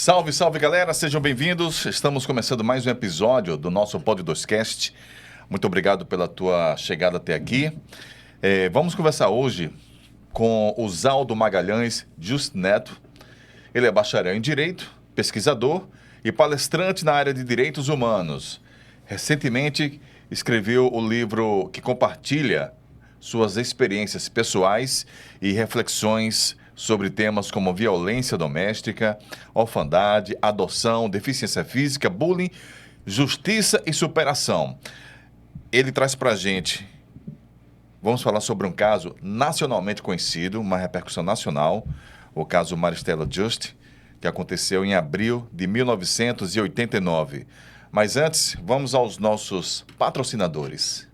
Salve, salve galera, sejam bem-vindos. Estamos começando mais um episódio do nosso Pod 2Cast. Muito obrigado pela tua chegada até aqui. Vamos conversar hoje com o Zaldo Magalhães Justo Neto. Ele é bacharel em Direito, pesquisador e palestrante na área de Direitos Humanos. Recentemente escreveu o livro que compartilha suas experiências pessoais e reflexões sobre temas como violência doméstica, orfandade, adoção, deficiência física, bullying, justiça e superação. Ele traz pra gente, vamos falar sobre um caso nacionalmente conhecido, uma repercussão nacional, o caso Maristela Just, que aconteceu em abril de 1989. Mas antes, vamos aos nossos patrocinadores.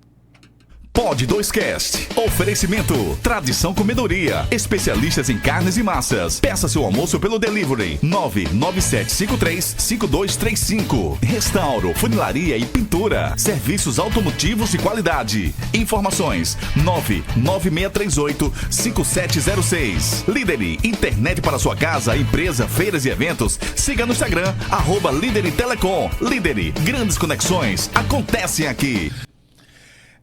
Pod 2Cast. Oferecimento. Tradição Comedoria. Especialistas em carnes e massas. Peça seu almoço pelo delivery. 997535235. Restauro, funilaria e pintura. Serviços automotivos de qualidade. Informações 996385706. Lideri. Internet para sua casa, empresa, feiras e eventos. Siga no Instagram @Lideri Telecom. Lideri. Grandes conexões acontecem aqui.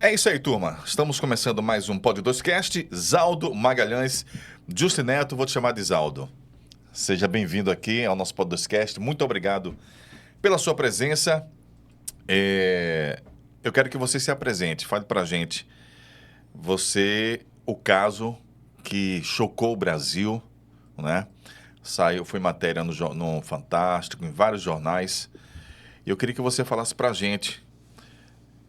É isso aí, turma. Estamos começando mais um Pod 2Cast. Zaldo Magalhães Justo Neto, vou te chamar de Zaldo. Seja bem-vindo aqui ao nosso Pod 2Cast. Muito obrigado pela sua presença. Eu quero que você se apresente. Fale pra gente. O caso que chocou o Brasil, né? Foi matéria no Fantástico, em vários jornais. E eu queria que você falasse pra gente,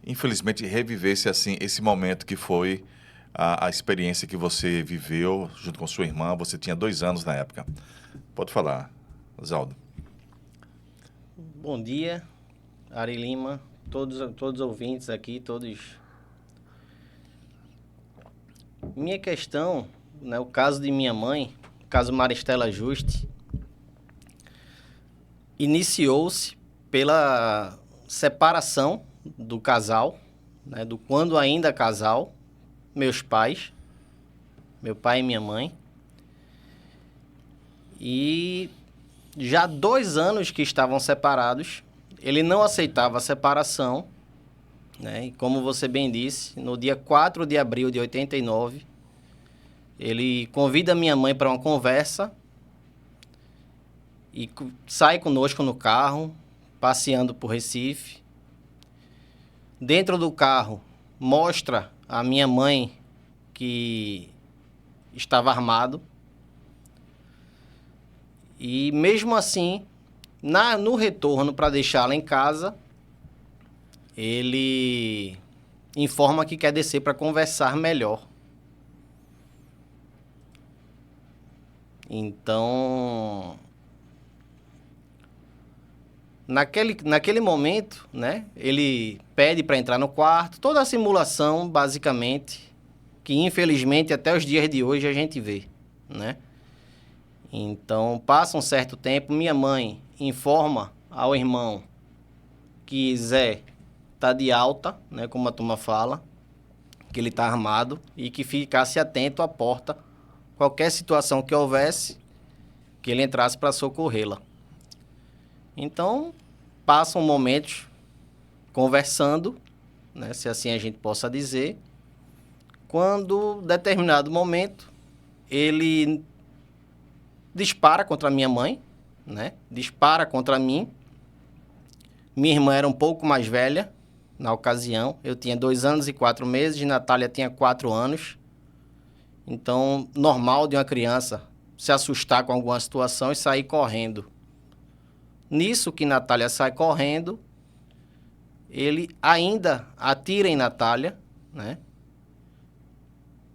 infelizmente, revivesse assim esse momento que foi a experiência que você viveu junto com sua irmã. Você tinha 2 anos na época. Pode falar, Zaldo. Bom dia, Ari Lima, todos os ouvintes aqui, todos. Minha questão, né, o caso de minha mãe, o caso Maristela Just, iniciou-se pela separação do casal, né, do quando ainda casal, meus pais, meu pai e minha mãe. E já 2 anos que estavam separados, ele não aceitava a separação, né, e como você bem disse, no dia 4 de abril de 89, ele convida minha mãe para uma conversa e sai conosco no carro, passeando por Recife. Dentro do carro, mostra a minha mãe que estava armado. E mesmo assim, no retorno para deixá-la em casa, ele informa que quer descer para conversar melhor. Então, naquele momento, né, ele pede para entrar no quarto, toda a simulação, basicamente, que infelizmente até os dias de hoje a gente vê, né? Então, passa um certo tempo, minha mãe informa ao irmão que Zé tá de alta, né, como a turma fala, que ele tá armado e que ficasse atento à porta, qualquer situação que houvesse, que ele entrasse para socorrê-la. Então, passam momentos conversando, né, se assim a gente possa dizer, quando, em determinado momento, ele dispara contra minha mãe, né, dispara contra mim. Minha irmã era um pouco mais velha na ocasião, eu tinha 2 anos e 4 meses, e Natália tinha 4 anos. Então, normal de uma criança se assustar com alguma situação e sair correndo. Nisso que Natália sai correndo, ele ainda atira em Natália, né?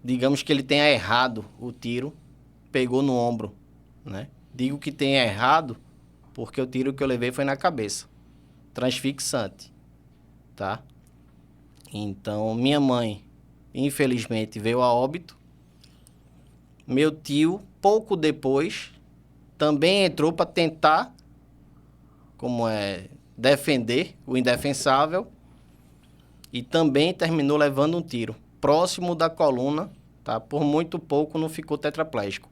Digamos que ele tenha errado o tiro, pegou no ombro, né? Digo que tenha errado porque o tiro que eu levei foi na cabeça, transfixante, tá? Então, minha mãe, infelizmente, veio a óbito. Meu tio, pouco depois, também entrou para tentar, defender o indefensável, e também terminou levando um tiro próximo da coluna, tá? Por muito pouco não ficou tetraplégico.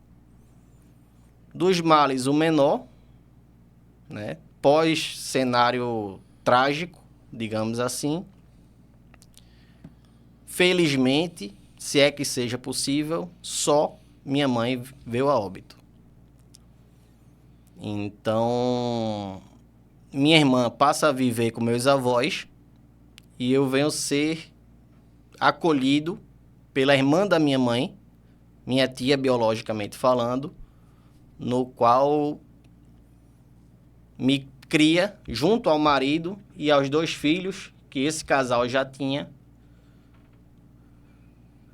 Dos males, o menor, né? Pós cenário trágico, digamos assim. Felizmente, se é que seja possível, só minha mãe veio a óbito. Então, minha irmã passa a viver com meus avós e eu venho ser acolhido pela irmã da minha mãe, minha tia biologicamente falando, no qual me cria junto ao marido e aos 2 filhos que esse casal já tinha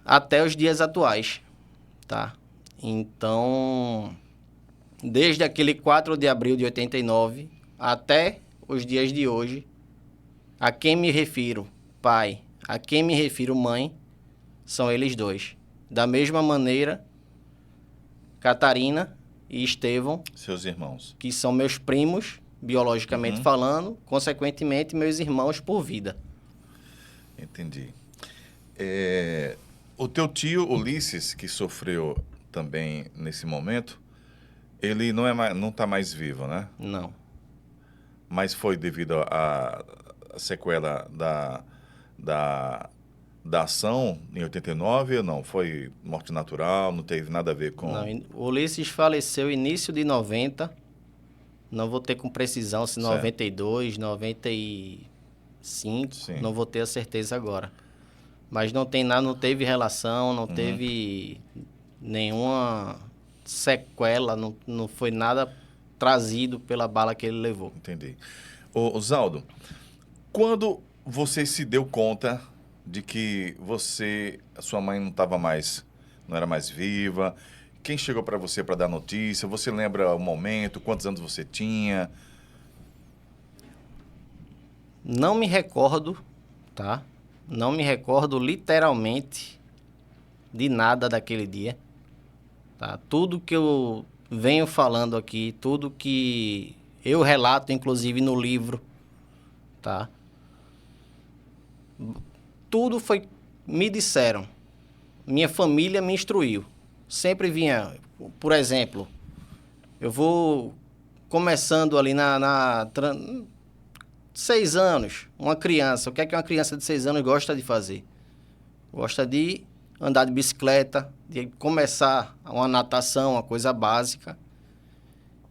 até os dias atuais, tá? Então, desde aquele 4 de abril de 89 até os dias de hoje, a quem me refiro pai, a quem me refiro mãe, são eles 2. Da mesma maneira, Catarina e Estevão, Seus irmãos. que são meus primos, biologicamente falando, consequentemente, meus irmãos por vida. Entendi. O teu tio Ulisses, que sofreu também nesse momento, ele não está mais vivo, né? Não. Mas foi devido à sequela da ação em 89 ou não? Foi morte natural, não teve nada a ver com... Não, o Ulisses faleceu início de 90, não vou ter com precisão se Certo. 92, 95, Sim. não vou ter a certeza agora. Mas não tem nada, não teve relação, não teve nenhuma sequela, não foi nada trazido pela bala que ele levou. Entendi. Ô, Zaldo, quando você se deu conta de que a sua mãe não era mais viva, quem chegou para você para dar notícia? Você lembra o momento, quantos anos você tinha? Não me recordo, tá? Não me recordo literalmente de nada daquele dia, tá? Tudo que eu venho falando aqui, tudo que eu relato, inclusive no livro, tá? Tudo foi, me disseram, minha família me instruiu. Sempre vinha, por exemplo, eu vou começando ali 6 anos, uma criança, o que é que uma criança de 6 anos gosta de fazer? Gosta de andar de bicicleta, de começar uma natação, uma coisa básica.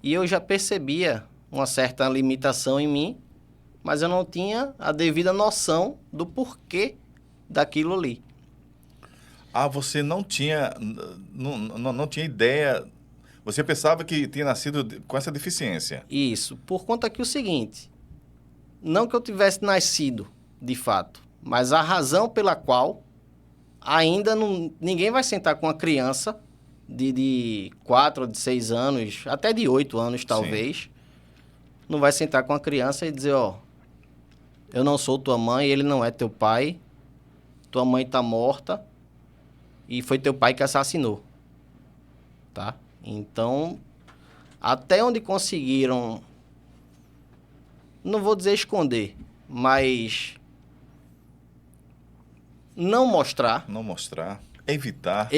E eu já percebia uma certa limitação em mim, mas eu não tinha a devida noção do porquê daquilo ali. Ah, você não tinha ideia, você pensava que tinha nascido com essa deficiência. Isso, por conta que o seguinte, não que eu tivesse nascido, de fato, mas a razão pela qual ainda ninguém vai sentar com uma criança de 4 ou de 6 anos, até de 8 anos talvez, não vai sentar com uma criança e dizer, ó, eu não sou tua mãe, ele não é teu pai, tua mãe tá morta e foi teu pai que assassinou, tá? Então, até onde conseguiram, não vou dizer esconder, mas não mostrar. Não mostrar, evitar.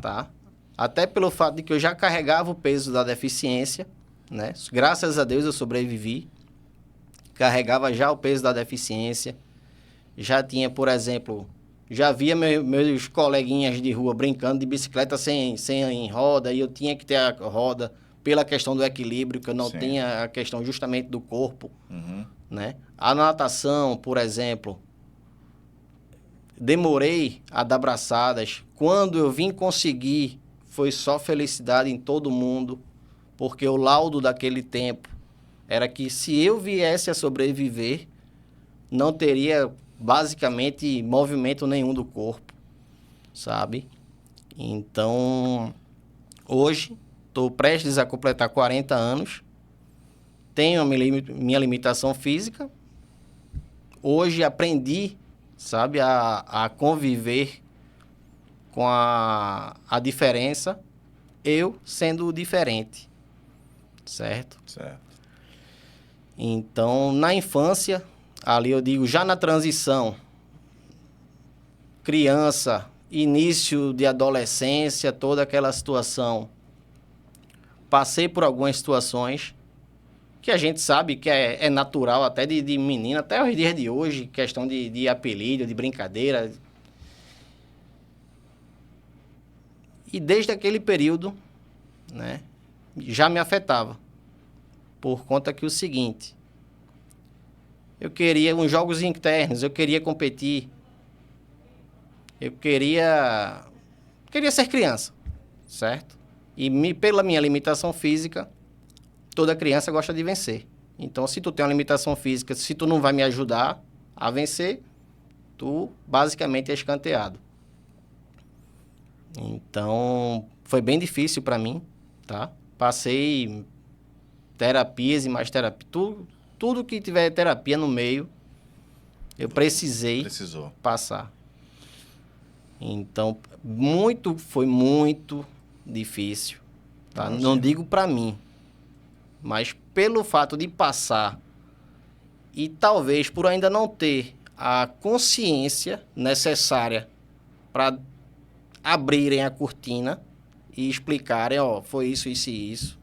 Tá? Até pelo fato de que eu já carregava o peso da deficiência, né? Graças a Deus eu sobrevivi. Carregava já o peso da deficiência. Já tinha, por exemplo, já via meus coleguinhas de rua brincando de bicicleta sem roda, e eu tinha que ter a roda pela questão do equilíbrio, que eu não tinha a questão justamente do corpo, né? A natação, por exemplo, demorei a dar braçadas. Quando eu vim conseguir, foi só felicidade em todo mundo, porque o laudo daquele tempo era que se eu viesse a sobreviver, não teria basicamente movimento nenhum do corpo, sabe? Então, hoje, estou prestes a completar 40 anos, tenho a minha limitação física, hoje aprendi, sabe, a conviver com a diferença, eu sendo o diferente, certo? Certo. Então, na infância, ali eu digo, já na transição, criança, início de adolescência, toda aquela situação, passei por algumas situações que a gente sabe que é natural até de menina, até os dias de hoje, questão de apelido, de brincadeira. E desde aquele período, né, já me afetava. Por conta que o seguinte, eu queria uns jogos internos, eu queria competir, eu queria ser criança, certo? E pela minha limitação física, toda criança gosta de vencer. Então, se tu tem uma limitação física, se tu não vai me ajudar a vencer, tu basicamente é escanteado. Então, foi bem difícil para mim, tá? Passei terapias e mais terapia. Tudo que tiver terapia no meio, eu precisou passar. Então, foi muito difícil, tá? Não digo para mim, mas pelo fato de passar e talvez por ainda não ter a consciência necessária para abrirem a cortina e explicarem, ó, foi isso, isso e isso.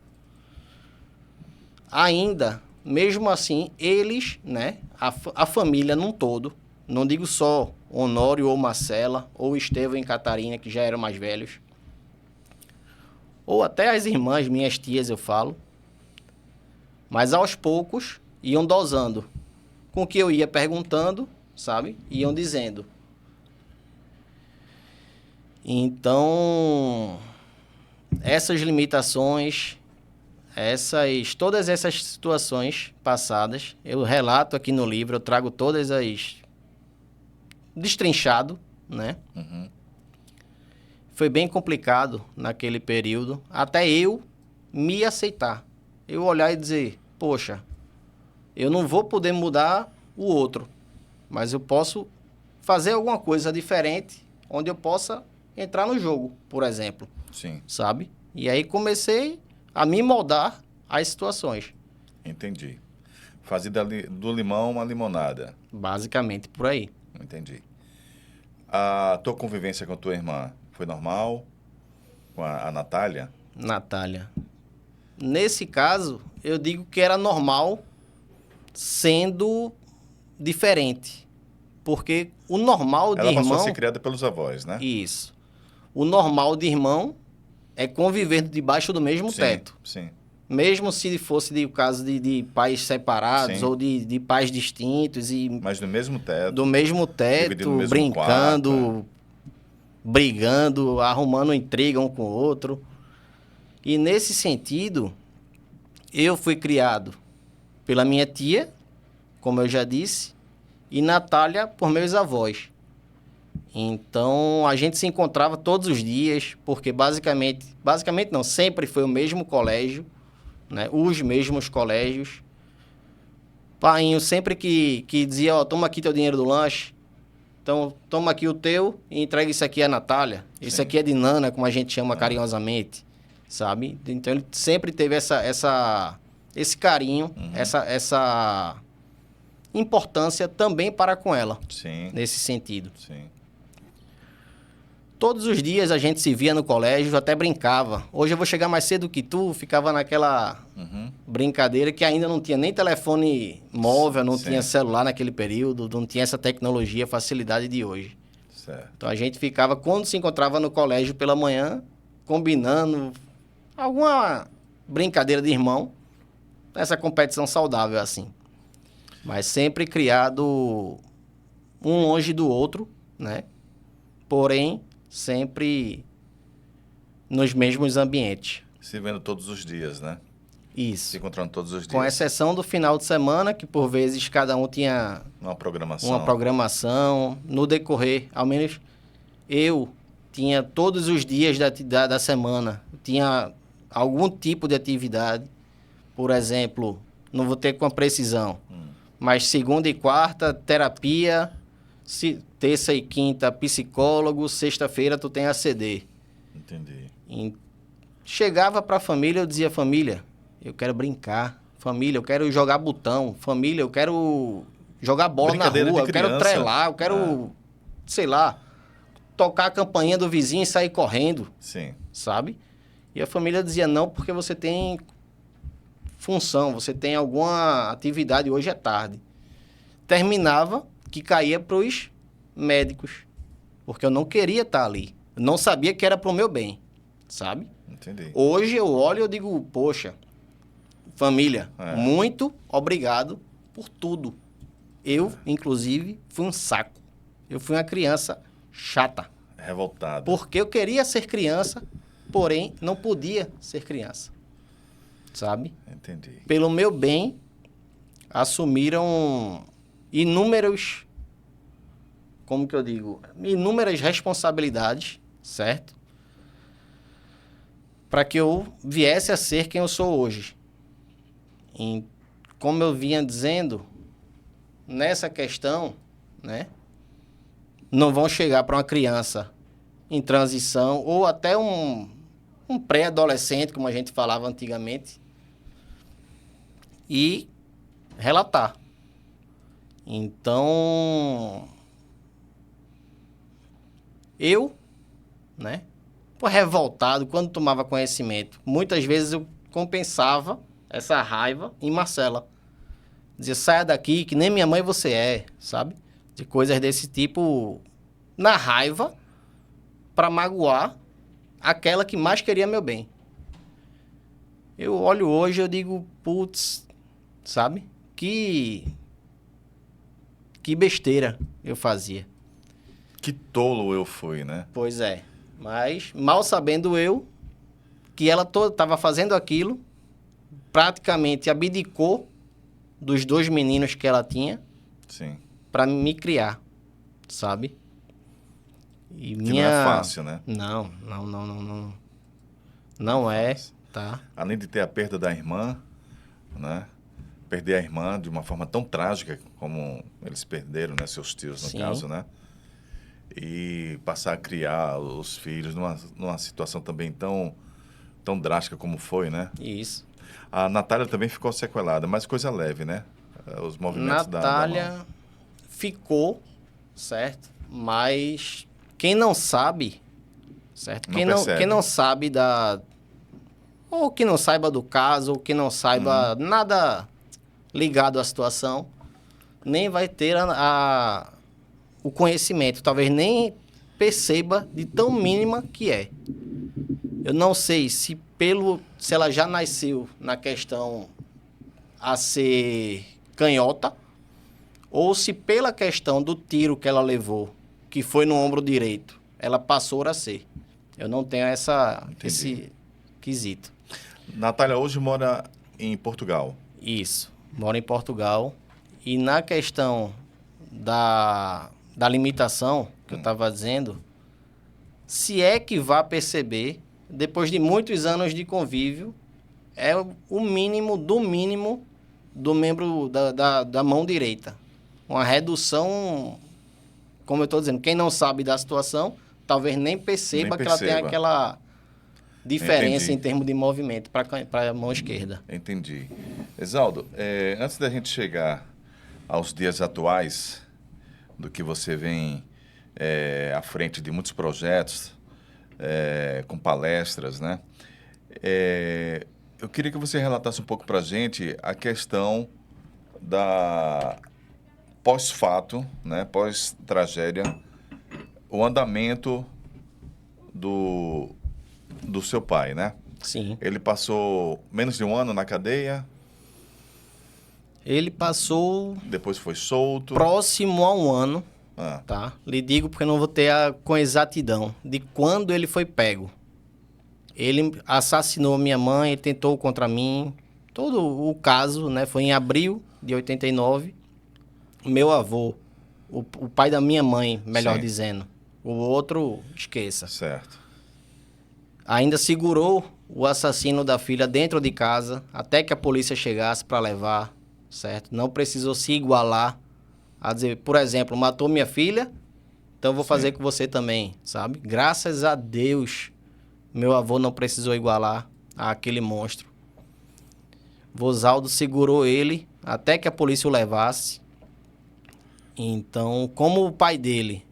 Ainda, mesmo assim, eles, né, a família num todo, não digo só Honório ou Marcela, ou Estevão e Catarina, que já eram mais velhos, ou até as irmãs, minhas tias, eu falo, mas aos poucos iam dosando. Com o que eu ia perguntando, sabe? Iam dizendo. Então, essas limitações, todas essas situações passadas, eu relato aqui no livro, eu trago todas as... destrinchado, né? Uhum. Foi bem complicado naquele período, até eu me aceitar. Eu olhar e dizer, poxa, eu não vou poder mudar o outro, mas eu posso fazer alguma coisa diferente, onde eu possa entrar no jogo, por exemplo. Sim. Sabe? E aí comecei a me moldar às situações. Entendi. Fazer do limão uma limonada. Basicamente, por aí. Entendi. A tua convivência com a tua irmã foi normal? Com a Natália? Natália. Nesse caso, eu digo que era normal, sendo diferente. Porque o normal de irmão... Ela passou a ser criada pelos avós, né? Isso. O normal de irmão é conviver debaixo do mesmo teto. Sim. Mesmo se fosse o caso de pais separados, Sim. ou de pais distintos. Mas no mesmo teto. Do mesmo teto, mesmo brincando, quarto, brigando, arrumando intriga um com o outro. E nesse sentido, eu fui criado pela minha tia, como eu já disse, e Natália por meus avós. Então, a gente se encontrava todos os dias, porque basicamente não, sempre foi o mesmo colégio, né? Os mesmos colégios. Painho sempre que dizia, ó, toma aqui teu dinheiro do lanche, então toma aqui o teu e entrega isso aqui a Natália. Isso Sim. aqui é de Nana, como a gente chama carinhosamente, sabe? Então, ele sempre teve esse carinho, essa importância também para com ela, Sim. nesse sentido. Sim. Todos os dias a gente se via no colégio, até brincava. Hoje eu vou chegar mais cedo que tu, ficava naquela brincadeira que ainda não tinha nem telefone móvel, não tinha celular naquele período, não tinha essa tecnologia, facilidade de hoje. Certo. Então a gente ficava, quando se encontrava no colégio pela manhã, combinando alguma brincadeira de irmão, essa competição saudável assim. Mas sempre criado um longe do outro, né? Porém, sempre nos mesmos ambientes. Se vendo todos os dias, né? Isso. Se encontrando todos os dias. Com exceção do final de semana, que por vezes cada um tinha Uma programação. uma programação. No decorrer, ao menos eu tinha todos os dias da semana, tinha algum tipo de atividade. Por exemplo, não vou ter com a precisão, mas segunda e quarta, terapia, terça e quinta, psicólogo, sexta-feira tu tem ACD. Entendi. Chegava para a família, eu dizia, família, eu quero brincar. Família, eu quero jogar botão. Família, eu quero jogar bola na rua. Eu quero trelar, eu quero, sei lá, tocar a campainha do vizinho e sair correndo. Sim. Sabe? E a família dizia, não, porque você tem função, você tem alguma atividade, hoje é tarde. Terminava, que caía para os médicos, porque eu não queria estar ali. Eu não sabia que era para o meu bem, sabe? Entendi. Hoje eu olho e eu digo, poxa, família, muito obrigado por tudo. Eu, inclusive, fui um saco. Eu fui uma criança chata. Revoltado. Porque eu queria ser criança, porém não podia ser criança. Sabe? Entendi. Pelo meu bem, assumiram inúmeros, como que eu digo? Inúmeras responsabilidades, certo? Para que eu viesse a ser quem eu sou hoje. E, como eu vinha dizendo, nessa questão, né? Não vão chegar para uma criança em transição ou até um pré-adolescente, como a gente falava antigamente, e relatar. Então, eu, né, por revoltado, quando tomava conhecimento, muitas vezes eu compensava essa raiva em Marcela. Dizia, saia daqui, que nem minha mãe você é, sabe? De coisas desse tipo, na raiva, para magoar aquela que mais queria meu bem. Eu olho hoje e eu digo, putz, sabe? Que besteira eu fazia. Que tolo eu fui, né? Pois é. Mas, mal sabendo eu, que ela estava fazendo aquilo, praticamente abdicou dos 2 meninos que ela tinha, Sim. para me criar, sabe? E Que não é fácil, né? Não. Não é, tá? Além de ter a perda da irmã, né? Perder a irmã de uma forma tão trágica como eles perderam, né? Seus tios, no Sim. caso, né? E passar a criar os filhos numa situação também tão drástica como foi, né? Isso. A Natália também ficou sequelada, mas coisa leve, né? Os movimentos da mão. Natália ficou, certo? Mas quem não sabe, certo? Não Quem percebe. não sabe ou que não saiba do caso, ou que não saiba nada ligado à situação, nem vai ter o conhecimento, talvez nem perceba de tão mínima que é. Eu não sei se ela já nasceu na questão a ser canhota, ou se pela questão do tiro que ela levou, que foi no ombro direito, ela passou a ser. Eu não tenho esse quesito. Natália hoje mora em Portugal. Isso, moro em Portugal. E na questão da limitação, que eu estava dizendo, se é que vá perceber, depois de muitos anos de convívio, é o mínimo do membro da mão direita. Uma redução, como eu estou dizendo, quem não sabe da situação, talvez nem perceba que ela tem aquela diferença. Entendi. Em termos de movimento para a mão esquerda. Entendi. Exaldo, antes da gente chegar aos dias atuais, do que você vem à frente de muitos projetos, com palestras, né? Eu queria que você relatasse um pouco para a gente a questão da pós-fato, né? Pós-tragédia, o andamento do seu pai, né? Sim. Ele passou menos de 1 ano na cadeia, Ele passou depois foi solto. próximo a 1 ano, Ah, tá? Lhe digo porque eu não vou ter com exatidão de quando ele foi pego. Ele assassinou minha mãe, ele tentou contra mim. Todo o caso, né? Foi em abril de 89. Meu avô, o pai da minha mãe, melhor Sim. dizendo. O outro, esqueça. certo. Ainda segurou o assassino da filha dentro de casa até que a polícia chegasse para levar, certo? Não precisou se igualar a dizer, por exemplo, matou minha filha, então eu vou fazer com você também, sabe? Graças a Deus, meu avô não precisou igualar àquele monstro. Vosaldo segurou ele até que a polícia o levasse. Então, como o pai dele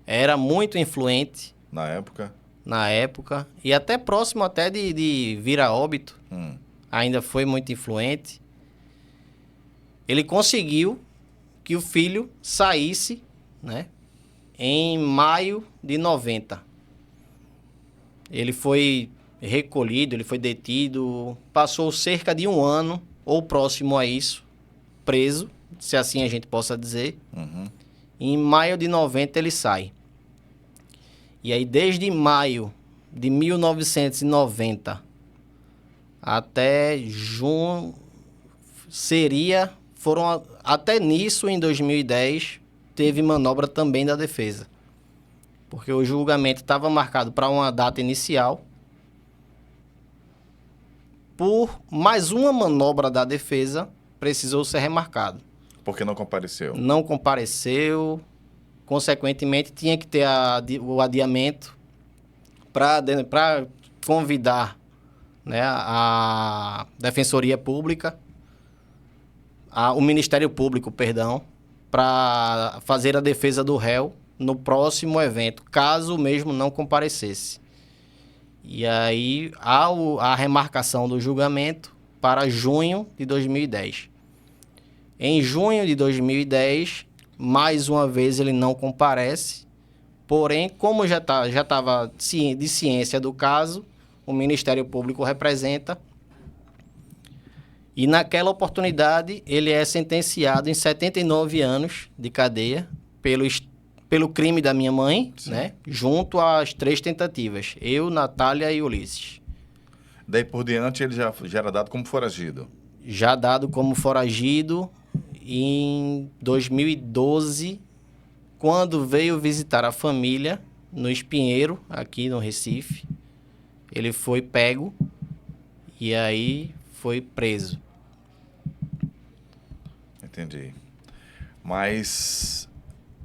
era muito influente Na época, na época, e até próximo até de vir a óbito, ainda foi muito influente. Ele conseguiu que o filho saísse, né, em maio de 90. Ele foi recolhido, ele foi detido, passou cerca de 1 ano, ou próximo a isso, preso, se assim a gente possa dizer. Em maio de 90 ele sai. E aí, desde maio de 1990 até junho, até nisso, em 2010, teve manobra também da defesa. Porque o julgamento estava marcado para uma data inicial. Por mais uma manobra da defesa, precisou ser remarcado. Porque não compareceu. Não compareceu, consequentemente tinha que ter o adiamento para convidar, né, a Defensoria Pública, o Ministério Público, perdão, para fazer a defesa do réu no próximo evento, caso mesmo não comparecesse. E aí há a remarcação do julgamento para junho de 2010. Em junho de 2010, mais uma vez ele não comparece, porém, como já estava de ciência do caso, o Ministério Público representa, e naquela oportunidade ele é sentenciado em 79 anos de cadeia pelo crime da minha mãe, né, junto às 3 tentativas, eu, Natália e Ulisses. Daí por diante ele já era dado como foragido. Já dado como foragido em 2012, quando veio visitar a família no Espinheiro, aqui no Recife. Ele foi pego e aí foi preso. Entendi. Mas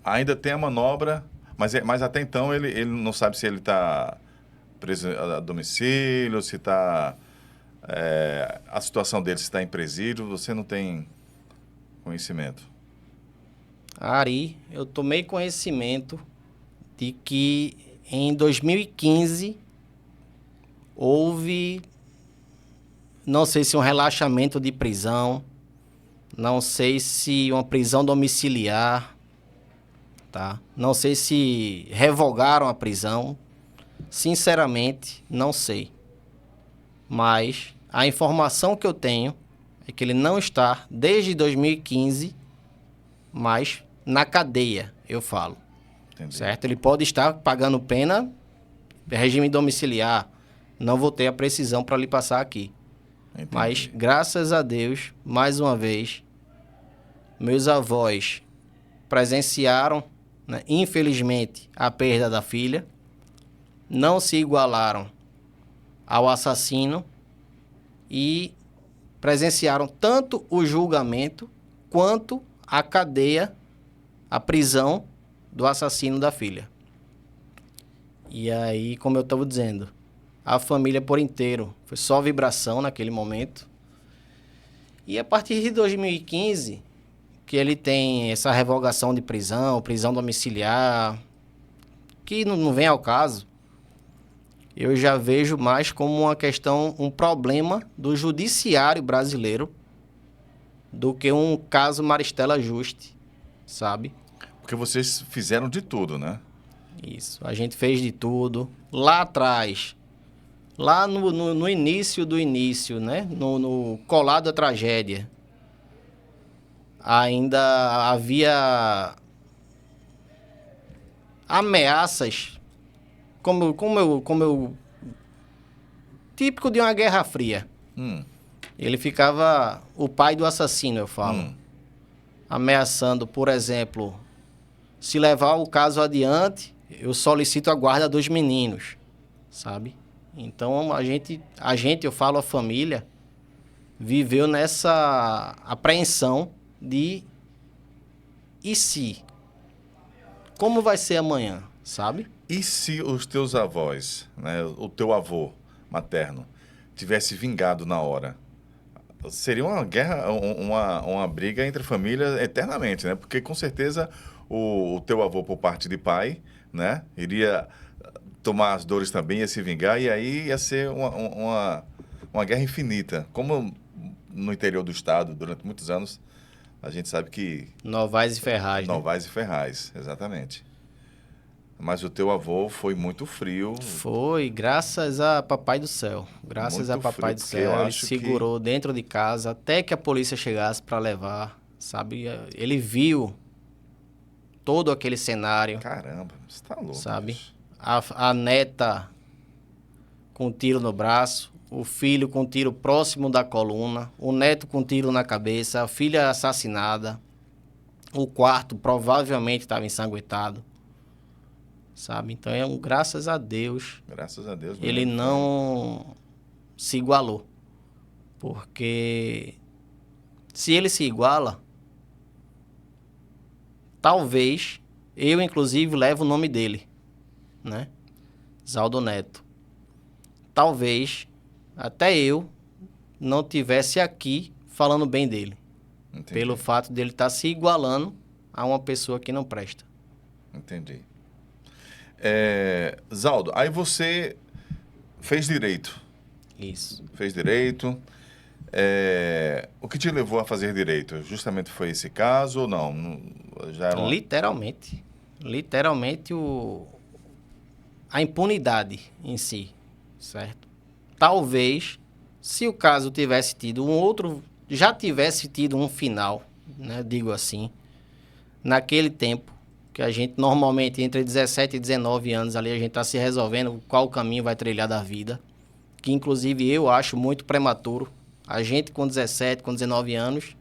ainda tem a manobra, mas até então ele não sabe se ele está preso a domicílio, se está... a situação dele, se está em presídio, você não tem conhecimento? Ari, eu tomei conhecimento de que em 2015 houve, não sei se um relaxamento de prisão, não sei se uma prisão domiciliar, tá? Não sei se revogaram a prisão, sinceramente, não sei. Mas a informação que eu tenho é que ele não está, desde 2015, mais na cadeia, eu falo. Entendi. Certo? Ele pode estar pagando pena, regime domiciliar. Não vou ter a precisão para lhe passar aqui. Entendi. Mas, graças a Deus, mais uma vez, meus avós presenciaram, né, infelizmente, a perda da filha. Não se igualaram ao assassino e presenciaram tanto o julgamento quanto a cadeia, a prisão do assassino da filha. E aí, como eu estava dizendo, a família por inteiro foi só vibração naquele momento. E a partir de 2015, que ele tem essa revogação de prisão, prisão domiciliar, que não vem ao caso, eu já vejo mais como uma questão, um problema do judiciário brasileiro do que um caso Maristela Juste, sabe? Porque vocês fizeram de tudo, né? Isso, a gente fez de tudo. Lá atrás, lá no início do início, né? No colar da tragédia, ainda havia ameaças, típico de uma Guerra Fria. Ele ficava, o pai do assassino, eu falo, ameaçando, por exemplo, se levar o caso adiante, eu solicito a guarda dos meninos, sabe? Então, a gente, eu falo, a família, viveu nessa apreensão de e se? Como vai ser amanhã, sabe? E se os teus avós, né, o teu avô materno, tivesse vingado na hora? Seria uma guerra, uma briga entre famílias eternamente, né? Porque com certeza o teu avô, por parte de pai, né, iria tomar as dores também, ia se vingar, e aí ia ser uma uma guerra infinita. Como no interior do estado, durante muitos anos, a gente sabe que... Novais e Ferraz, né? Novais e Ferraz, exatamente. Mas o teu avô foi muito frio. Foi, graças a Papai do Céu. Graças Muito a Papai frio, do porque eu Céu. Ele acho segurou dentro de casa até que a polícia chegasse para levar, sabe? Ele viu todo aquele cenário, Caramba, você tá louco. sabe? Bicho. A neta com um tiro no braço, o filho com um tiro próximo da coluna, o neto com um tiro na cabeça, a filha assassinada, o quarto provavelmente estava ensanguentado, sabe? Então, graças a Deus, Graças a Deus. ele mesmo. não se igualou. Porque se ele se iguala, talvez eu, inclusive, leve o nome dele, né? Zaldo Neto. Talvez até eu não tivesse aqui falando bem dele, Entendi. pelo fato dele estar se igualando a uma pessoa que não presta. Entendi. Zaldo, aí você fez direito. Isso. Fez direito. O que te levou a fazer direito? Justamente foi esse caso ou não? Já era Literalmente. Literalmente a impunidade em si, certo? Talvez, se o caso tivesse tido já tivesse tido um final, né? Digo assim, naquele tempo, que a gente normalmente entre 17 e 19 anos ali, a gente está se resolvendo qual caminho vai trilhar da vida, que inclusive eu acho muito prematuro. A gente com 17, com 19 anos,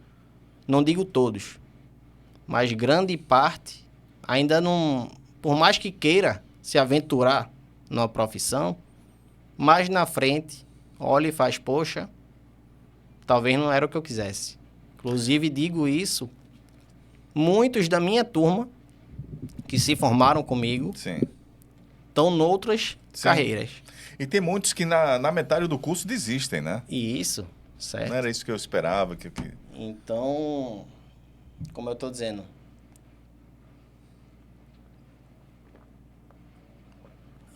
não digo todos, mas grande parte ainda não, por mais que queira se aventurar numa profissão, mais na frente, olha e faz, poxa, talvez não era o que eu quisesse. Inclusive, digo isso, muitos da minha turma que se formaram comigo Sim. estão noutras carreiras. E tem muitos que na metade do curso desistem, né? E isso, certo? Não era isso que eu esperava. Então, como eu estou dizendo,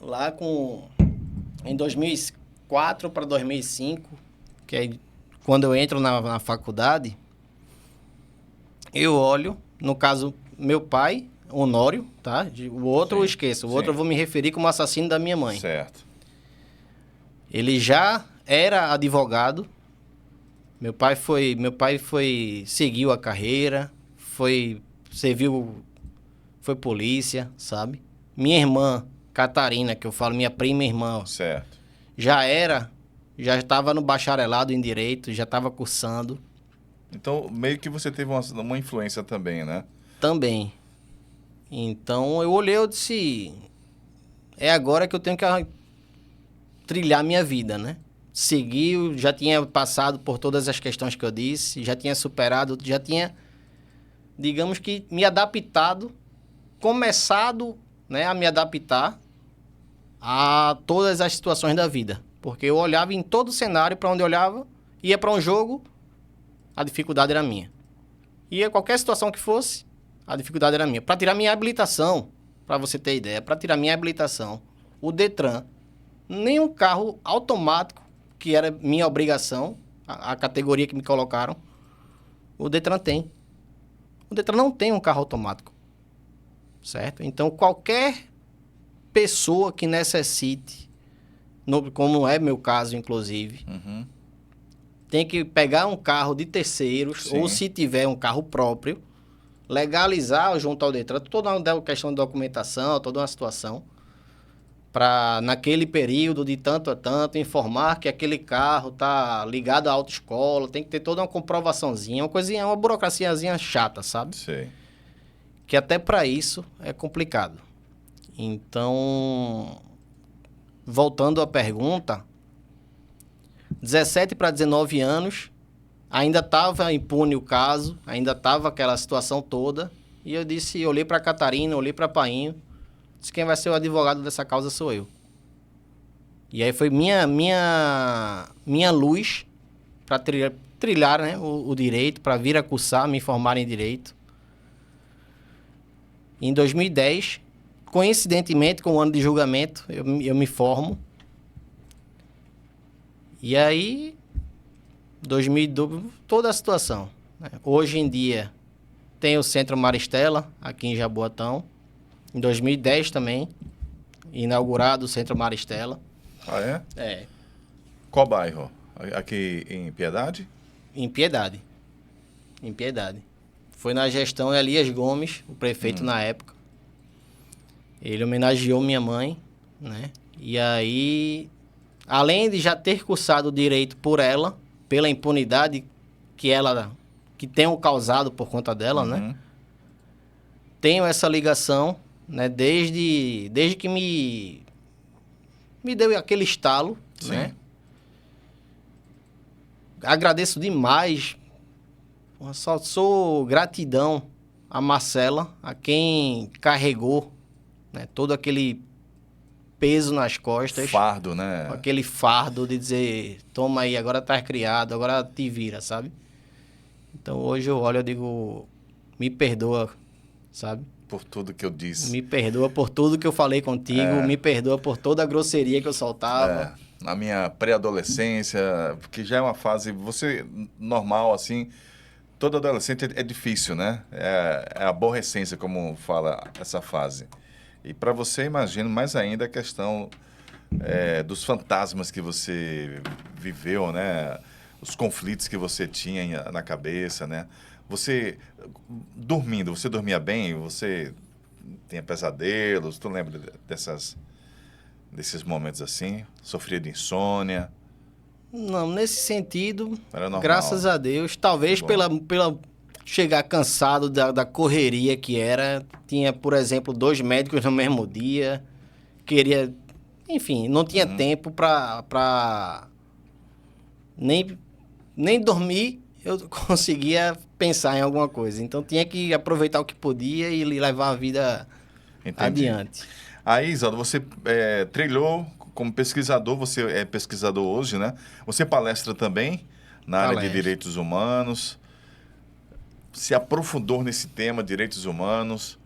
lá em 2004 para 2005, que é quando eu entro na faculdade, eu olho, no caso, meu pai, Honório, tá? O outro eu esqueço, o outro eu vou me referir como assassino da minha mãe. Certo. Ele já era advogado. Meu pai seguiu a carreira, foi polícia, sabe? Minha irmã, Catarina, que eu falo, minha prima e irmã, Certo. já estava no bacharelado em Direito, já estava cursando. Então, meio que você teve uma influência também, né? Também. Então, eu olhei e disse, é agora que eu tenho que trilhar minha vida, né? Seguir, já tinha passado por todas as questões que eu disse, já tinha superado, já tinha, digamos que, me adaptado, começado, né, a me adaptar a todas as situações da vida. Porque eu olhava em todo o cenário, para onde eu olhava, ia para um jogo, a dificuldade era minha. Ia qualquer situação que fosse, a dificuldade era minha. Para tirar minha habilitação, para você ter ideia, para tirar minha habilitação, o Detran, nenhum carro automático, que era minha obrigação, a categoria que me colocaram, o Detran tem. O Detran não tem um carro automático, certo? Então, qualquer pessoa que necessite, como é meu caso, inclusive, tem que pegar um carro de terceiros, Sim. ou se tiver um carro próprio, legalizar junto ao Detran, toda uma questão de documentação, toda uma situação, para, naquele período de tanto a tanto, informar que aquele carro está ligado à autoescola, tem que ter toda uma comprovaçãozinha, uma coisinha, uma burocraciazinha chata, sabe? Sei. Que até para isso é complicado. Então, voltando à pergunta, 17 para 19 anos, ainda estava impune o caso, ainda estava aquela situação toda, e eu disse, olhei para Catarina, olhei para Painho, disse, quem vai ser o advogado dessa causa sou eu. E aí foi minha luz para trilhar, né, o direito, para vir a cursar, me formar em direito. Em 2010, coincidentemente com o ano de julgamento, eu me formo. E aí, 2012, toda a situação, né? Hoje em dia, tem o Centro Maristela, aqui em Jaboatão. Em 2010 também, inaugurado o Centro Maristela. Ah, é? É, Qual bairro? Aqui em Piedade? em Piedade. Em Piedade. Foi na gestão de Elias Gomes, o prefeito na época. Ele homenageou minha mãe, né? E aí, além de já ter cursado direito por ela, pela impunidade que tenham causado por conta dela, né? Tenho essa ligação, né? Desde que me deu aquele estalo, Sim. né? Agradeço demais. Só sou gratidão a Marcela, a quem carregou, né, todo aquele peso nas costas. Fardo, né? Aquele fardo de dizer, toma aí, agora tá criado, agora te vira, sabe? Então hoje eu olho e digo, me perdoa, sabe? Por tudo que eu disse. Me perdoa por tudo que eu falei contigo, me perdoa por toda a grosseria que eu soltava. Na minha pré-adolescência, porque já é uma fase, você, normal, assim, todo adolescente é difícil, né? É a aborrecência, como fala essa fase. E para você, imagino mais ainda a questão dos fantasmas que você viveu, né? Os conflitos que você tinha na cabeça, né? Você dormia bem? Você tinha pesadelos? Tu lembra desses momentos assim? Sofria de insônia? Não, nesse sentido, Era normal. graças a Deus, talvez Que bom. pela chegar cansado da correria que era, tinha, por exemplo, 2 médicos no mesmo dia, enfim, não tinha tempo pra nem dormir, eu conseguia pensar em alguma coisa. Então tinha que aproveitar o que podia e levar a vida Entendi. adiante. Aí, Isaldo, você trilhou como pesquisador, você é pesquisador hoje, né? Você palestra também na área de Palestra. direitos humanos, se aprofundou nesse tema, direitos humanos.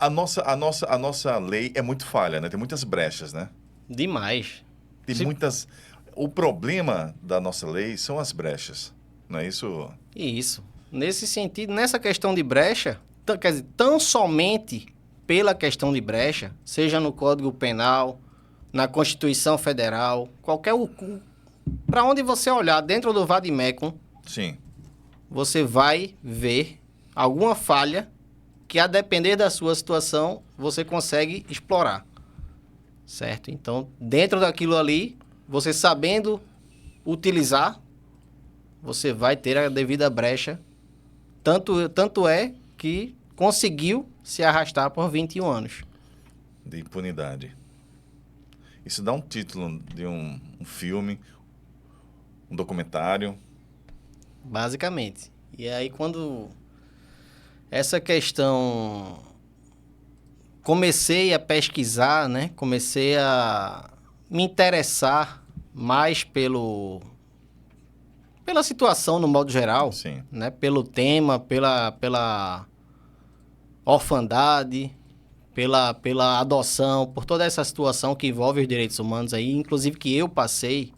A nossa lei é muito falha, né? Tem muitas brechas, né? Demais. Tem Sim. muitas... O problema da nossa lei são as brechas, não é isso? Isso. Nesse sentido, nessa questão de brecha, quer dizer, tão somente pela questão de brecha, seja no Código Penal, na Constituição Federal, para onde você olhar dentro do Vademecum, Sim. você vai ver alguma falha que, a depender da sua situação, você consegue explorar. Certo? Então, dentro daquilo ali, você sabendo utilizar, você vai ter a devida brecha. Tanto é que conseguiu se arrastar por 21 anos. De impunidade. Isso dá um título de um filme, um documentário. Basicamente. E aí, quando essa questão... Comecei a pesquisar, né? Comecei a me interessar mais pela situação no modo geral, Sim. né? Pelo tema, pela orfandade, pela adoção, por toda essa situação que envolve os direitos humanos aí, inclusive que eu passei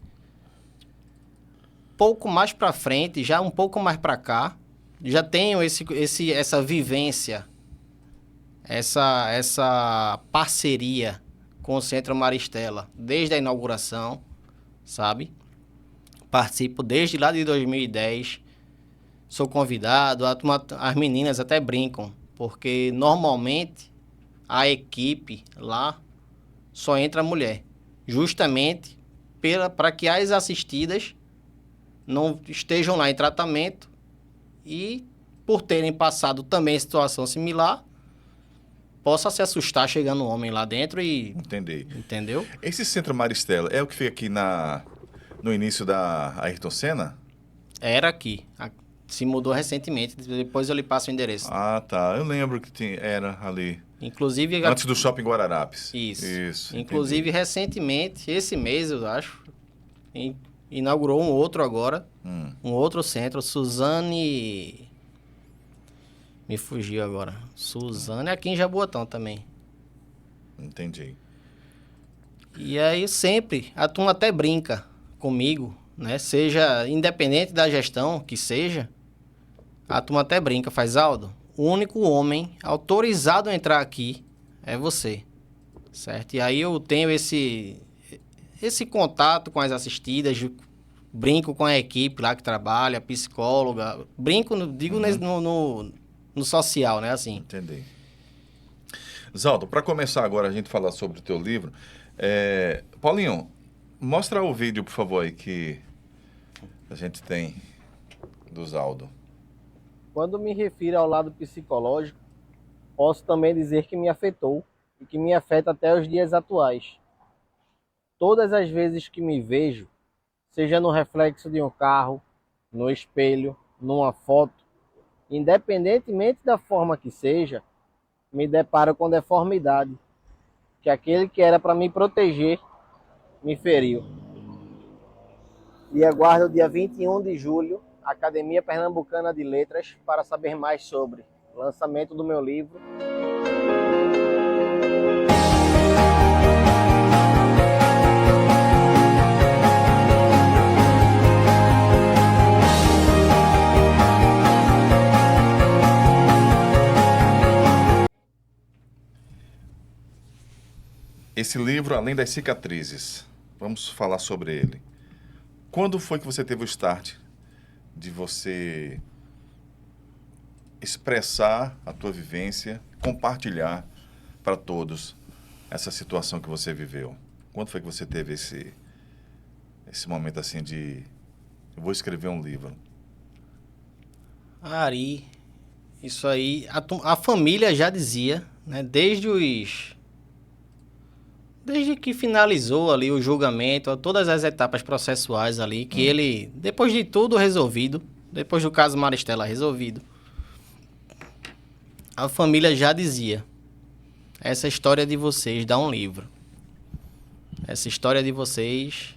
pouco mais para frente, já um pouco mais para cá, já tenho essa vivência, essa parceria com o Centro Maristela desde a inauguração, sabe? Participo desde lá de 2010, sou convidado, as meninas até brincam, porque normalmente a equipe lá só entra mulher, justamente para que as assistidas não estejam lá em tratamento e, por terem passado também situação similar, possa se assustar chegando um homem lá dentro e... Entendi. Entendeu? Esse Centro Maristela é o que fica aqui no início da Ayrton Senna? Era aqui. Se mudou recentemente, depois eu lhe passo o endereço. Ah, tá. Eu lembro que era ali. Inclusive... Antes do Shopping Guararapes. Isso. Entendi. Inclusive, recentemente, esse mês, eu acho, inaugurou um outro agora, um outro centro, Suzane... Me fugiu agora. Suzane, aqui em Jaboatão também. Entendi. E aí sempre, a turma até brinca comigo, né? Seja independente da gestão que seja, a turma até brinca, faz Aldo, o único homem autorizado a entrar aqui é você, certo? E aí eu tenho esse contato com as assistidas, brinco com a equipe lá que trabalha, psicóloga, brinco, digo no social, né? Assim. Entendi. Zaldo, para começar agora a gente falar sobre o teu livro, Paulinho, mostra o vídeo, por favor, aí que a gente tem do Zaldo. Quando me refiro ao lado psicológico, posso também dizer que me afetou e que me afeta até os dias atuais. Todas as vezes que me vejo, seja no reflexo de um carro, no espelho, numa foto, independentemente da forma que seja, me deparo com deformidade, que aquele que era para me proteger me feriu. E aguardo o dia 21 de julho, Academia Pernambucana de Letras, para saber mais sobre o lançamento do meu livro. Esse livro, Além das Cicatrizes, vamos falar sobre ele. Quando foi que você teve o start de você expressar a tua vivência, compartilhar para todos essa situação que você viveu? Quando foi que você teve esse momento assim de eu vou escrever um livro? Ari, isso aí, a família já dizia, né? Desde que finalizou ali o julgamento, todas as etapas processuais ali, que ele, depois de tudo resolvido, depois do caso Maristela resolvido, a família já dizia, essa história de vocês dá um livro. Essa história de vocês...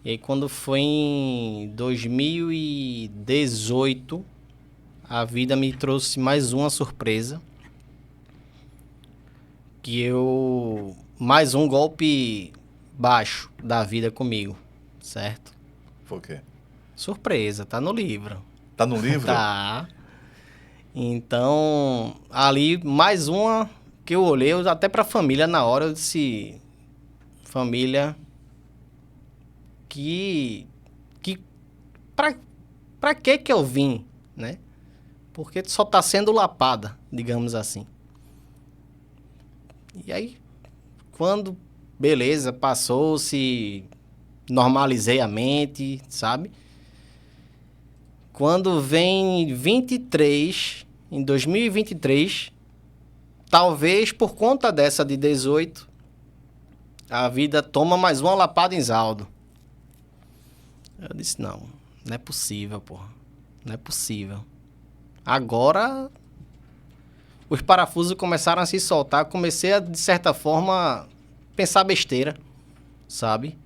E aí quando foi em 2018, a vida me trouxe mais uma surpresa, mais um golpe baixo da vida comigo, certo? Foi o quê? Surpresa, tá no livro. Tá no livro? Tá. Então, ali, mais uma que eu olhei, até pra família na hora, eu disse... Família... Pra que eu vim, né? Porque só tá sendo lapada, digamos assim. E aí... Quando, beleza, passou-se, normalizei a mente, sabe? Quando vem em 2023, talvez por conta dessa de 18, a vida toma mais uma lapada em Zaldo. Eu disse, não é possível, porra. Não é possível. Agora... Os parafusos começaram a se soltar, comecei a, de certa forma, pensar besteira, sabe?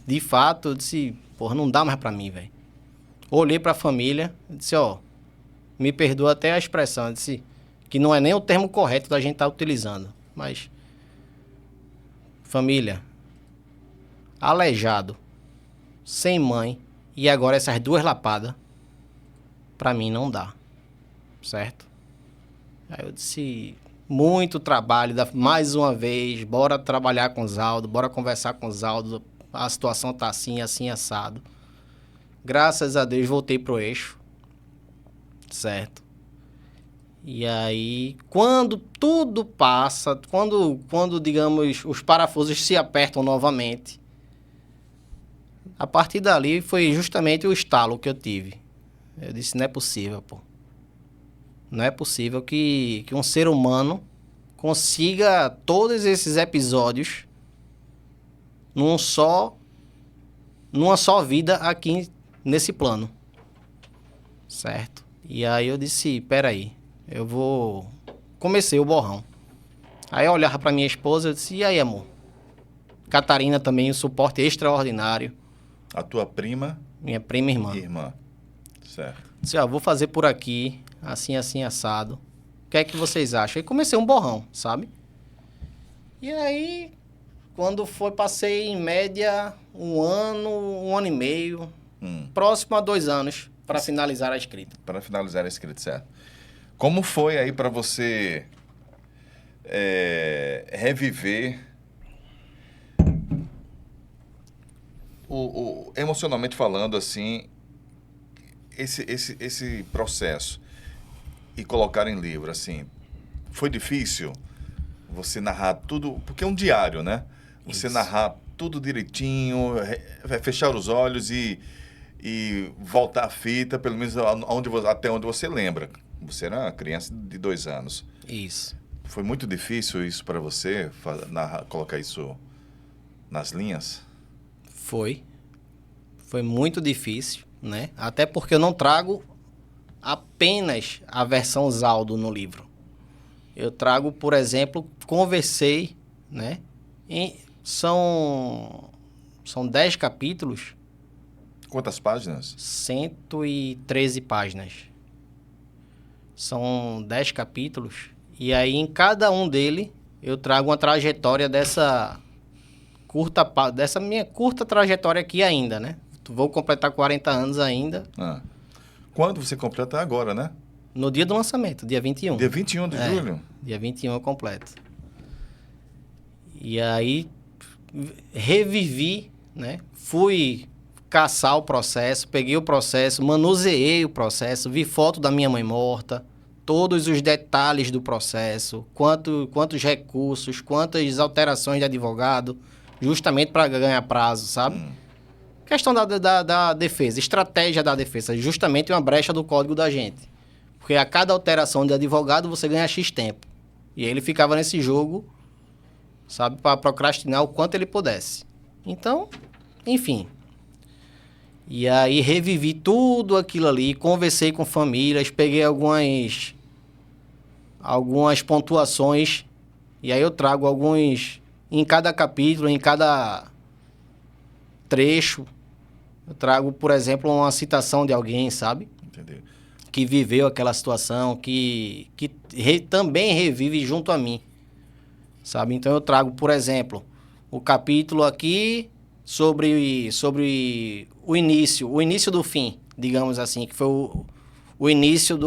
De fato, eu disse, porra, não dá mais pra mim, velho. Olhei pra família, disse, ó, me perdoa até a expressão, eu disse, que não é nem o termo correto da gente estar utilizando, mas... Família, aleijado, sem mãe, e agora essas duas lapadas, pra mim não dá, certo? Aí eu disse, muito trabalho, mais uma vez, bora trabalhar com o Zaldo, bora conversar com o Zaldo, a situação tá assim, assim, assado. Graças a Deus voltei pro eixo, certo? E aí, quando tudo passa, quando digamos, os parafusos se apertam novamente, a partir dali foi justamente o estalo que eu tive. Eu disse, não é possível, pô. Não é possível que um ser humano consiga todos esses episódios numa só vida aqui nesse plano. Certo? E aí eu disse, peraí, comecei o borrão. Aí eu olhava pra minha esposa e disse, e aí, amor? Catarina também, um suporte extraordinário. A tua prima? Minha prima e irmã. Irmã, certo. Disse, ó, vou fazer por aqui, assim, assim, assado. O que é que vocês acham? Aí comecei um borrão, sabe? E aí, Quando foi, passei em média 1 ano e meio, próximo a 2 anos, para finalizar a escrita. Para finalizar a escrita, certo. Como foi aí para você reviver emocionalmente falando, assim, esse processo e colocar em livro, assim, foi difícil você narrar tudo, porque é um diário, né? Você Isso. narrar tudo direitinho, fechar os olhos e voltar a fita, pelo menos até onde você lembra. Você era uma criança de 2 anos. Isso. Foi muito difícil isso para você, colocar isso nas linhas? Foi. Foi muito difícil, né? Até porque eu não trago apenas a versão Zaldo no livro. Eu trago, por exemplo, conversei, né? São 10 capítulos, Quantas páginas? 113 páginas. São 10 capítulos. E aí, em cada um dele, eu trago uma trajetória dessa minha curta trajetória aqui ainda, né? Vou completar 40 anos ainda, Quando você completa agora, né? no dia do lançamento, dia 21. Dia 21 de julho? Dia 21 eu completo. E aí, revivi, né? Fui caçar o processo, peguei o processo, manuseei o processo, vi foto da minha mãe morta, todos os detalhes do processo, quantos recursos, quantas alterações de advogado, justamente para ganhar prazo, sabe? Questão da defesa, estratégia da defesa, justamente uma brecha do código da gente. Porque a cada alteração de advogado você ganha X tempo. E ele ficava nesse jogo, sabe, para procrastinar o quanto ele pudesse. Então, enfim. E aí revivi tudo aquilo ali, conversei com famílias, peguei algumas pontuações, e aí eu trago alguns, em cada capítulo, em cada trecho, eu trago, por exemplo, uma citação de alguém, sabe? Entendeu? Que viveu aquela situação, que também revive junto a mim, sabe? Então eu trago, por exemplo, o capítulo aqui sobre o início do fim, digamos assim, que foi o início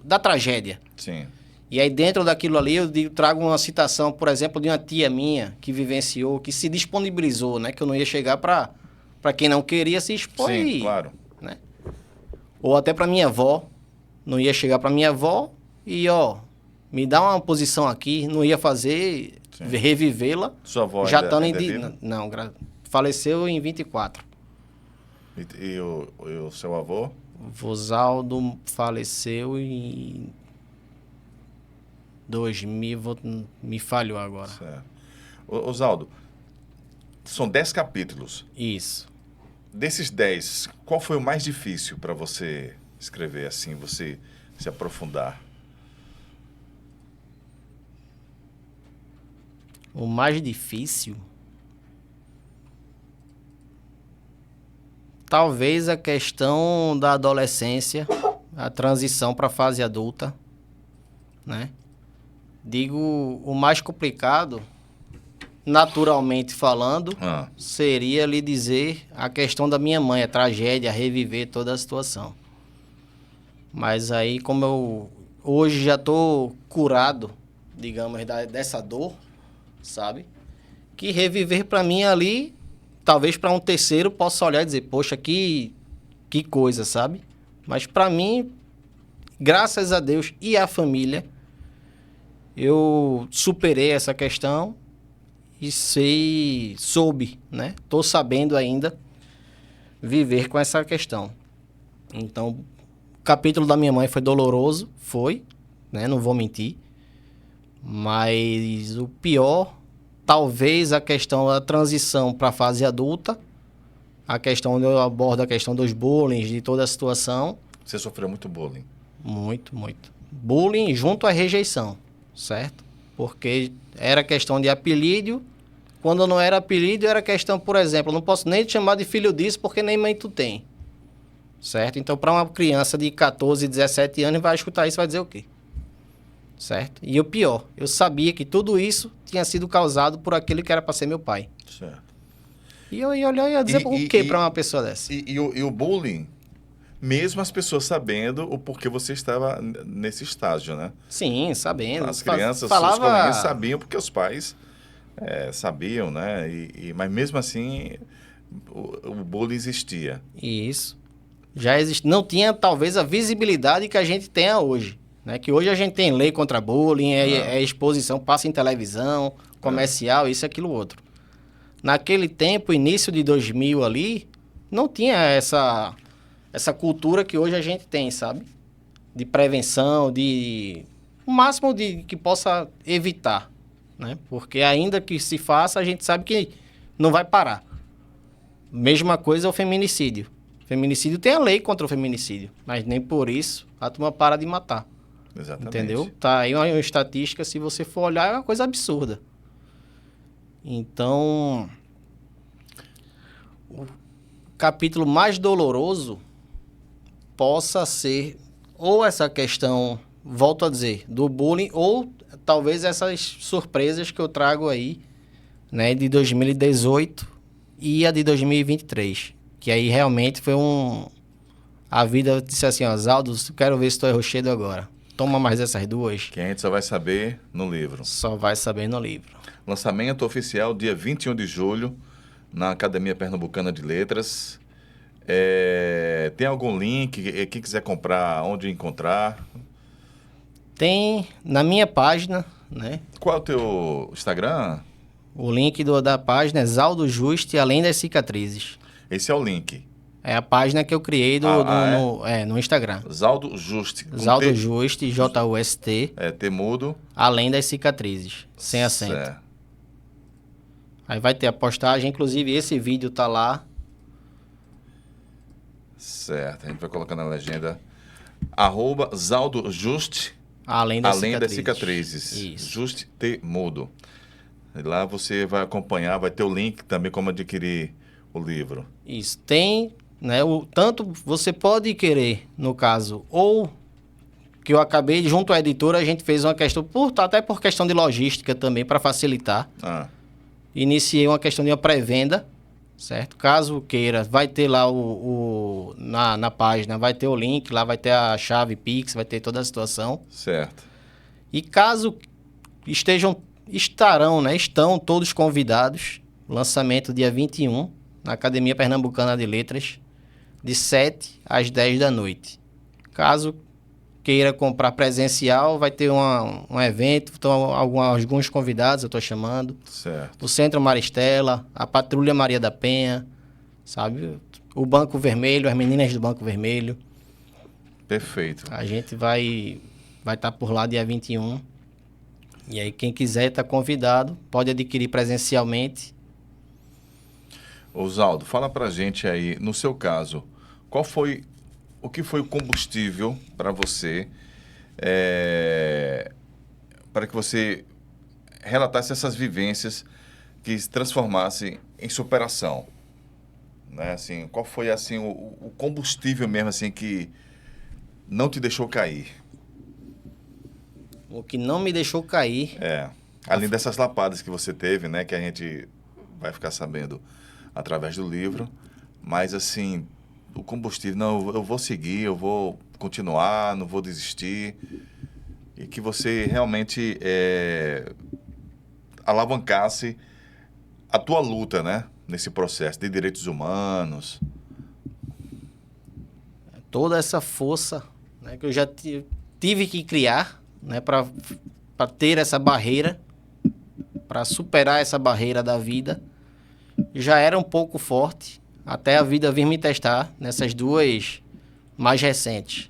da tragédia. Sim. E aí dentro daquilo ali eu trago uma citação, por exemplo, de uma tia minha que vivenciou, que se disponibilizou, né? Que eu não ia chegar para quem não queria se expor. Sim, claro. Né? Ou até para minha avó, não ia chegar para minha avó e, ó, me dá uma posição aqui, não ia fazer, revivê-la. Sua avó já ainda, estando ainda em... viva? Não, faleceu em 24. E o seu avô? Vosaldo faleceu em 2000, me falhou agora. Certo. Oswaldo, são 10 capítulos. Isso. Desses 10, qual foi o mais difícil para você escrever assim, você se aprofundar? O mais difícil? Talvez a questão da adolescência, a transição para a fase adulta, né? Digo, o mais complicado, naturalmente falando, seria lhe dizer a questão da minha mãe, a tragédia, reviver toda a situação. Mas aí, como eu hoje já estou curado, digamos, dessa dor, sabe? Que reviver para mim ali, talvez para um terceiro possa olhar e dizer, poxa, que coisa, sabe? Mas para mim, graças a Deus e à família, eu superei essa questão e soube, né? Tô sabendo ainda viver com essa questão. Então, o capítulo da minha mãe foi doloroso, né? Não vou mentir. Mas o pior, talvez a questão da transição para a fase adulta, a questão onde eu abordo a questão dos bullying, de toda a situação. Você sofreu muito bullying? Muito, muito. Bullying junto à rejeição, certo? Porque era questão de apelido. Quando não era apelido, era questão, por exemplo, eu não posso nem te chamar de filho disso porque nem mãe tu tem. Certo? Então, para uma criança de 14, 17 anos, vai escutar isso e vai dizer o quê? certo? E o pior, eu sabia que tudo isso tinha sido causado por aquele que era para ser meu pai. Certo. E eu ia olhar e ia dizer o que para uma pessoa dessa? E o bullying, mesmo as pessoas sabendo o porquê você estava nesse estágio, né? Sim, sabendo. As crianças, falava... os coleguinhas sabiam porque os pais sabiam, né? Mas mesmo assim, o bullying existia. Isso. Já existe. Não tinha, talvez, a visibilidade que a gente tenha hoje. Né? Que hoje a gente tem lei contra bullying, é exposição, passa em televisão, comercial, isso, aquilo, outro. Naquele tempo, início de 2000 ali, não tinha essa cultura que hoje a gente tem, sabe? De prevenção, o máximo de que possa evitar, né? Porque ainda que se faça, a gente sabe que não vai parar. Mesma coisa é o feminicídio. Feminicídio tem a lei contra o feminicídio, mas nem por isso a turma para de matar. Exatamente. Entendeu? Tá aí uma estatística, se você for olhar, é uma coisa absurda. Então, o capítulo mais doloroso possa ser ou essa questão, volto a dizer, do bullying, ou talvez essas surpresas que eu trago aí, né, de 2018 e a de 2023. Que aí realmente foi a vida disse assim, ó, Zaldo, quero ver se tu é rochedo agora. Toma mais essas duas. Que a gente só vai saber no livro. Só vai saber no livro. Lançamento oficial dia 21 de julho, na Academia Pernambucana de Letras. Tem algum link? Quem quiser comprar, onde encontrar? Tem na minha página, né? Qual é o teu Instagram? O link da página é Zaldo Juste, Além das Cicatrizes. Esse é o link. É a página que eu criei no Instagram. Zaldo Juste. Zaldo Juste, J-U-S-T. T mudo. Além das Cicatrizes, sem acento. Certo. Aí vai ter a postagem, inclusive esse vídeo tá lá. Certo, a gente vai colocar na legenda. @Zaldo Juste, Além das Cicatrizes. Isso. Juste T mudo. E lá você vai acompanhar, vai ter o link também como adquirir o livro. Isso. Tem, né? Tanto você pode querer, no caso, ou que eu acabei, junto à editora, a gente fez uma questão, até por questão de logística também, para facilitar. Iniciei uma questão de uma pré-venda, certo? Caso queira, vai ter lá na página, vai ter o link, lá vai ter a chave Pix, vai ter toda a situação. Certo. E caso estarão, né? Estão todos convidados. Lançamento dia 21, na Academia Pernambucana de Letras, de 7 às 10 da noite. Caso queira comprar presencial, vai ter um evento, então alguns convidados eu estou chamando. Certo. O Centro Maristela, a Patrulha Maria da Penha, sabe? O Banco Vermelho, as meninas do Banco Vermelho. Perfeito. A gente vai estar por lá dia 21. E aí quem quiser está convidado, pode adquirir presencialmente. Ô Zaldo, fala pra gente aí, no seu caso, o que foi o combustível para você, para que você relatasse essas vivências que se transformassem em superação? Né? Assim, qual foi assim, o combustível mesmo assim, que não te deixou cair? O que não me deixou cair... Além dessas lapadas que você teve, né, que a gente vai ficar sabendo através do livro, mas assim, o combustível, não, eu vou seguir, eu vou continuar, não vou desistir, e que você realmente alavancasse a tua luta, né, nesse processo de direitos humanos. Toda essa força, né, que eu já tive que criar, né, para ter essa barreira, para superar essa barreira da vida, já era um pouco forte, até a vida vir me testar nessas duas mais recentes.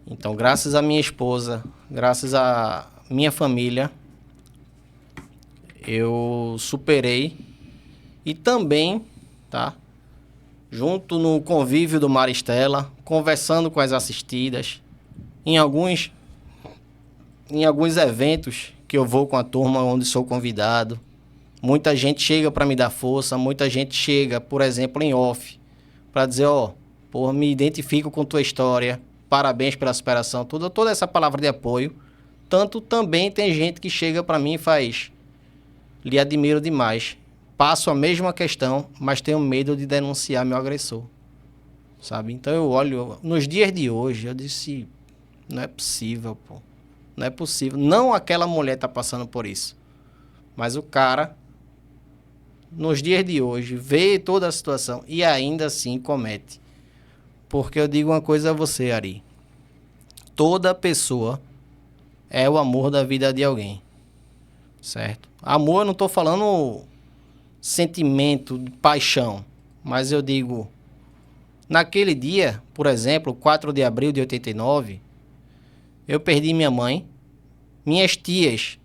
Então, graças à minha esposa, graças à minha família, eu superei. E também, tá, junto no convívio do Maristela, conversando com as assistidas, em alguns eventos que eu vou com a turma onde sou convidado, muita gente chega para me dar força, muita gente chega, por exemplo, em off, para dizer, me identifico com tua história, parabéns pela superação, toda essa palavra de apoio, tanto também tem gente que chega para mim e faz: lhe admiro demais. Passo a mesma questão, mas tenho medo de denunciar meu agressor. Sabe? Então eu olho, nos dias de hoje, eu disse: não é possível, pô. Não é possível. Não aquela mulher tá passando por isso. Mas o cara, nos dias de hoje, vê toda a situação e ainda assim comete. Porque eu digo uma coisa a você, Ari. Toda pessoa é o amor da vida de alguém. Certo? Amor, eu não tô falando sentimento, paixão. Mas eu digo, naquele dia, por exemplo, 4 de abril de 89, eu perdi minha mãe. Minhas tias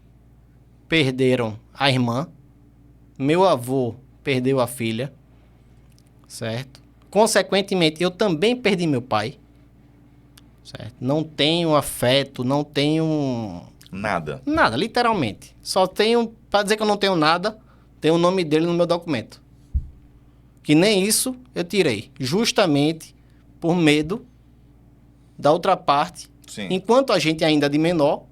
perderam a irmã. Meu avô perdeu a filha. Certo? Consequentemente, eu também perdi meu pai. Certo? Não tenho afeto, não tenho... Nada. Nada, literalmente. Só tenho, para dizer que eu não tenho nada, tem o nome dele no meu documento. Que nem isso eu tirei. Justamente por medo da outra parte. Sim. Enquanto a gente ainda de menor,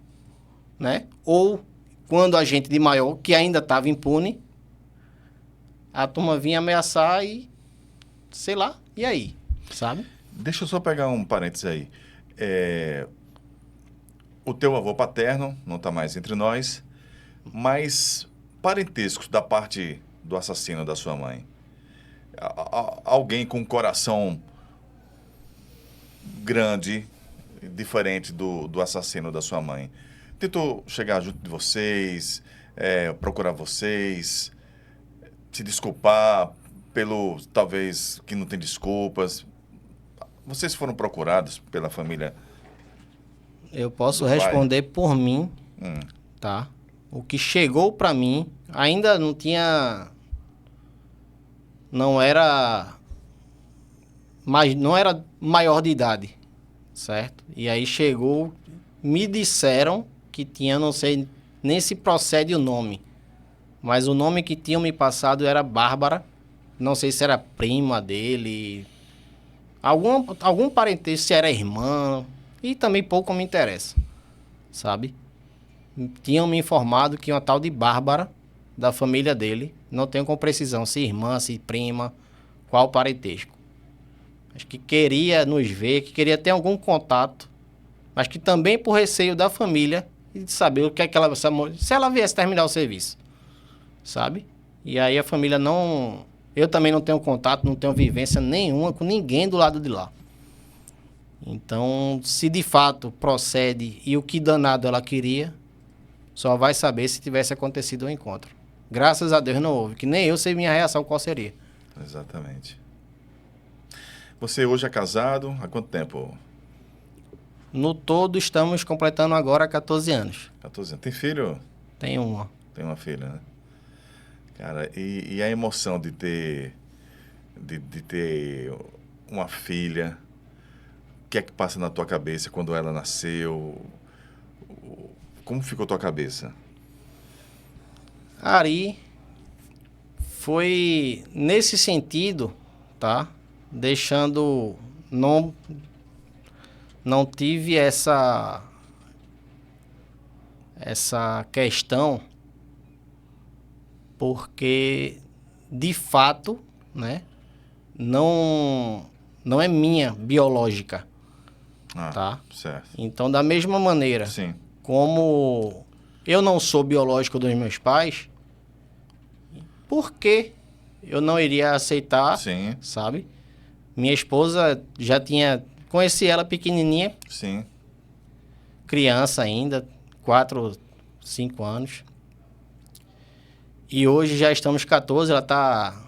né? Ou quando a gente de maior, que ainda estava impune, a turma vinha ameaçar e, sei lá, e aí? Sabe? Deixa eu só pegar um parênteses aí. O teu avô paterno não está mais entre nós, mas parentescos da parte do assassino da sua mãe. Alguém com um coração grande, diferente do assassino da sua mãe, tentou chegar junto de vocês, procurar vocês, se desculpar pelo, talvez, que não tem desculpas. Vocês foram procurados pela família? Eu posso Do pai. responder por mim, tá? O que chegou pra mim ainda não tinha... Não era maior de idade, certo? E aí chegou, me disseram que tinha, não sei nem se procede o nome, mas o nome que tinham me passado era Bárbara, não sei se era prima dele, algum parentesco, se era irmã, e também pouco me interessa, sabe? Tinham me informado que uma tal de Bárbara, da família dele, não tenho com precisão se irmã, se prima, qual parentesco. Acho que queria nos ver, que queria ter algum contato, mas que também por receio da família e de saber o que é que ela... Se ela viesse terminar o serviço, sabe? E aí a família não... Eu também não tenho contato, não tenho vivência nenhuma com ninguém do lado de lá. Então, se de fato procede e o que danado ela queria, só vai saber se tivesse acontecido o encontro. Graças a Deus não houve, que nem eu sei minha reação qual seria. Exatamente. Você hoje é casado há quanto tempo? No todo, estamos completando agora 14 anos. 14 anos. Tem filho? Tenho uma. Tem uma filha, né? Cara, e a emoção de ter uma filha, o que é que passa na tua cabeça quando ela nasceu? Como ficou tua cabeça? Ari foi nesse sentido, tá? Deixando... Não tive essa questão porque, de fato, né? Não é minha biológica, tá? Certo. Então, da mesma maneira... Sim. Como eu não sou biológico dos meus pais, por que eu não iria aceitar, Sim. sabe? Minha esposa já tinha... Conheci ela pequenininha, Sim. criança ainda, 4, 5 anos. E hoje já estamos 14, ela tá,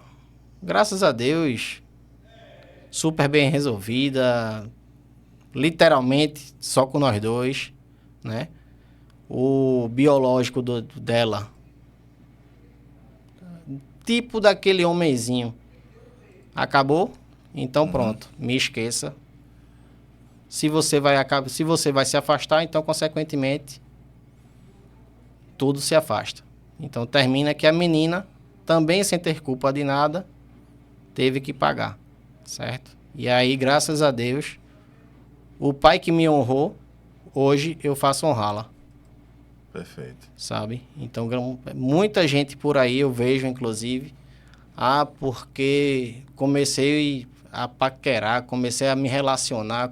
graças a Deus, super bem resolvida, literalmente só com nós dois, né? O biológico dela, tipo daquele homenzinho, acabou? Então pronto, me esqueça. Se você vai se afastar, então consequentemente tudo se afasta. Então termina que a menina, também sem ter culpa de nada, teve que pagar, certo? E aí, graças a Deus, o pai que me honrou, hoje eu faço honrá-la. Perfeito. sabe? Então, muita gente por aí eu vejo, inclusive, porque comecei a paquerar, comecei a me relacionar,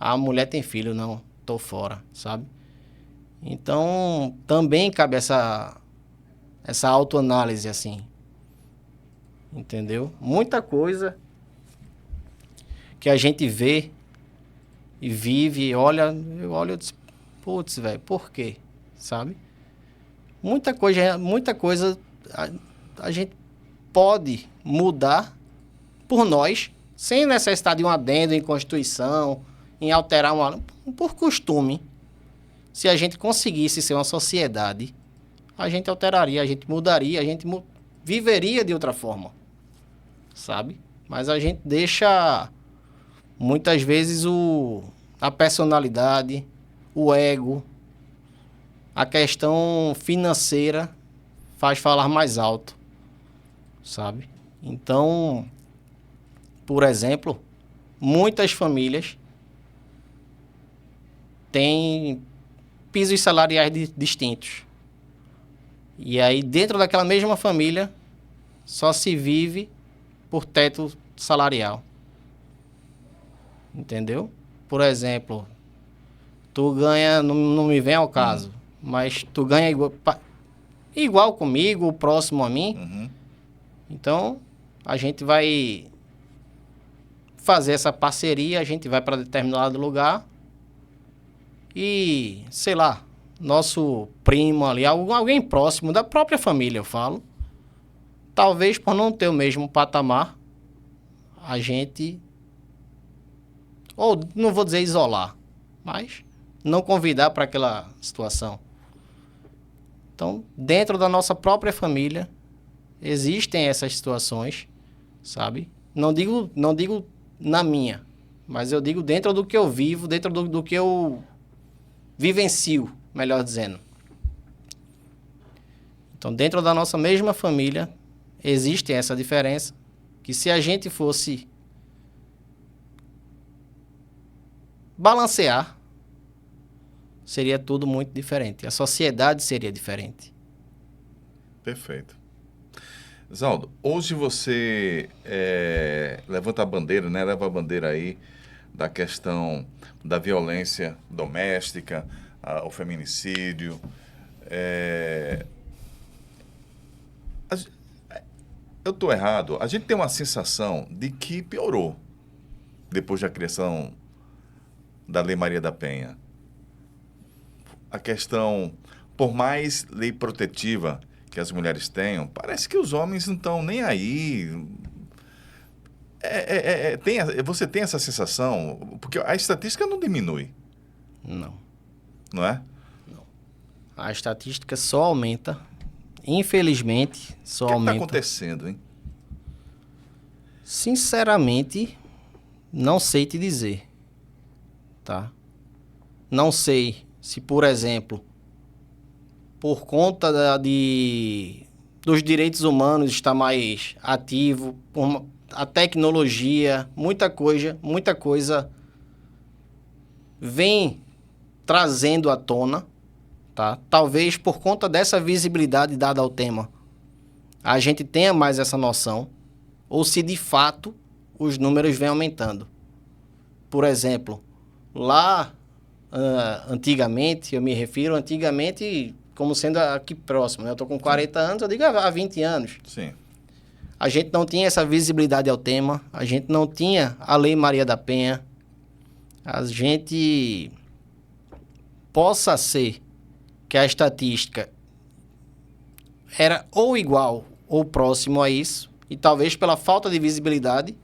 a mulher tem filho, não, tô fora, sabe? Então, também cabe essa autoanálise, assim, entendeu? Muita coisa que a gente vê e vive, eu olho e disse, putz, velho, por quê? Sabe? Muita coisa a gente pode mudar por nós, sem necessidade de um adendo em Constituição, em alterar por costume. Se a gente conseguisse ser uma sociedade, a gente alteraria, a gente mudaria, a gente viveria de outra forma, sabe? Mas a gente deixa, muitas vezes, a personalidade, o ego, a questão financeira faz falar mais alto, sabe? Então, por exemplo, muitas famílias têm pisos salariais distintos. E aí, dentro daquela mesma família, só se vive por teto salarial. Entendeu? Por exemplo, tu ganha, não me vem ao caso, mas tu ganha igual comigo, próximo a mim. Uhum. Então, a gente vai fazer essa parceria, a gente vai para determinado lugar e, sei lá, nosso primo ali, alguém próximo da própria família, eu falo, talvez por não ter o mesmo patamar, a gente, ou não vou dizer isolar, mas não convidar para aquela situação. Então, dentro da nossa própria família, existem essas situações, sabe? Não digo na minha, mas eu digo dentro do que eu vivo, dentro do que eu vivencio, melhor dizendo. Então, dentro da nossa mesma família, existe essa diferença, que se a gente fosse balancear, seria tudo muito diferente. A sociedade seria diferente. Perfeito. Zaldo, hoje você levanta a bandeira, né? Leva a bandeira aí da questão da violência doméstica, o feminicídio. Eu estou errado. A gente tem uma sensação de que piorou depois da criação da Lei Maria da Penha. A questão, por mais lei protetiva que as mulheres tenham, parece que os homens não estão nem aí. Você tem essa sensação? Porque a estatística não diminui, Não. não é? A estatística só aumenta. Infelizmente, só O que está aumenta. acontecendo, hein? Sinceramente, não sei te dizer, tá? Não sei se, por exemplo, por conta dos direitos humanos estar mais ativo, a tecnologia, muita coisa vem trazendo à tona, tá? Talvez por conta dessa visibilidade dada ao tema, a gente tenha mais essa noção, ou se de fato os números vêm aumentando. Por exemplo, lá antigamente, eu me refiro antigamente como sendo aqui próximo, né? Eu estou com 40 anos, eu digo há 20 anos. Sim. A gente não tinha essa visibilidade ao tema, a gente não tinha a Lei Maria da Penha, a gente possa ser que a estatística era ou igual ou próximo a isso, e talvez pela falta de visibilidade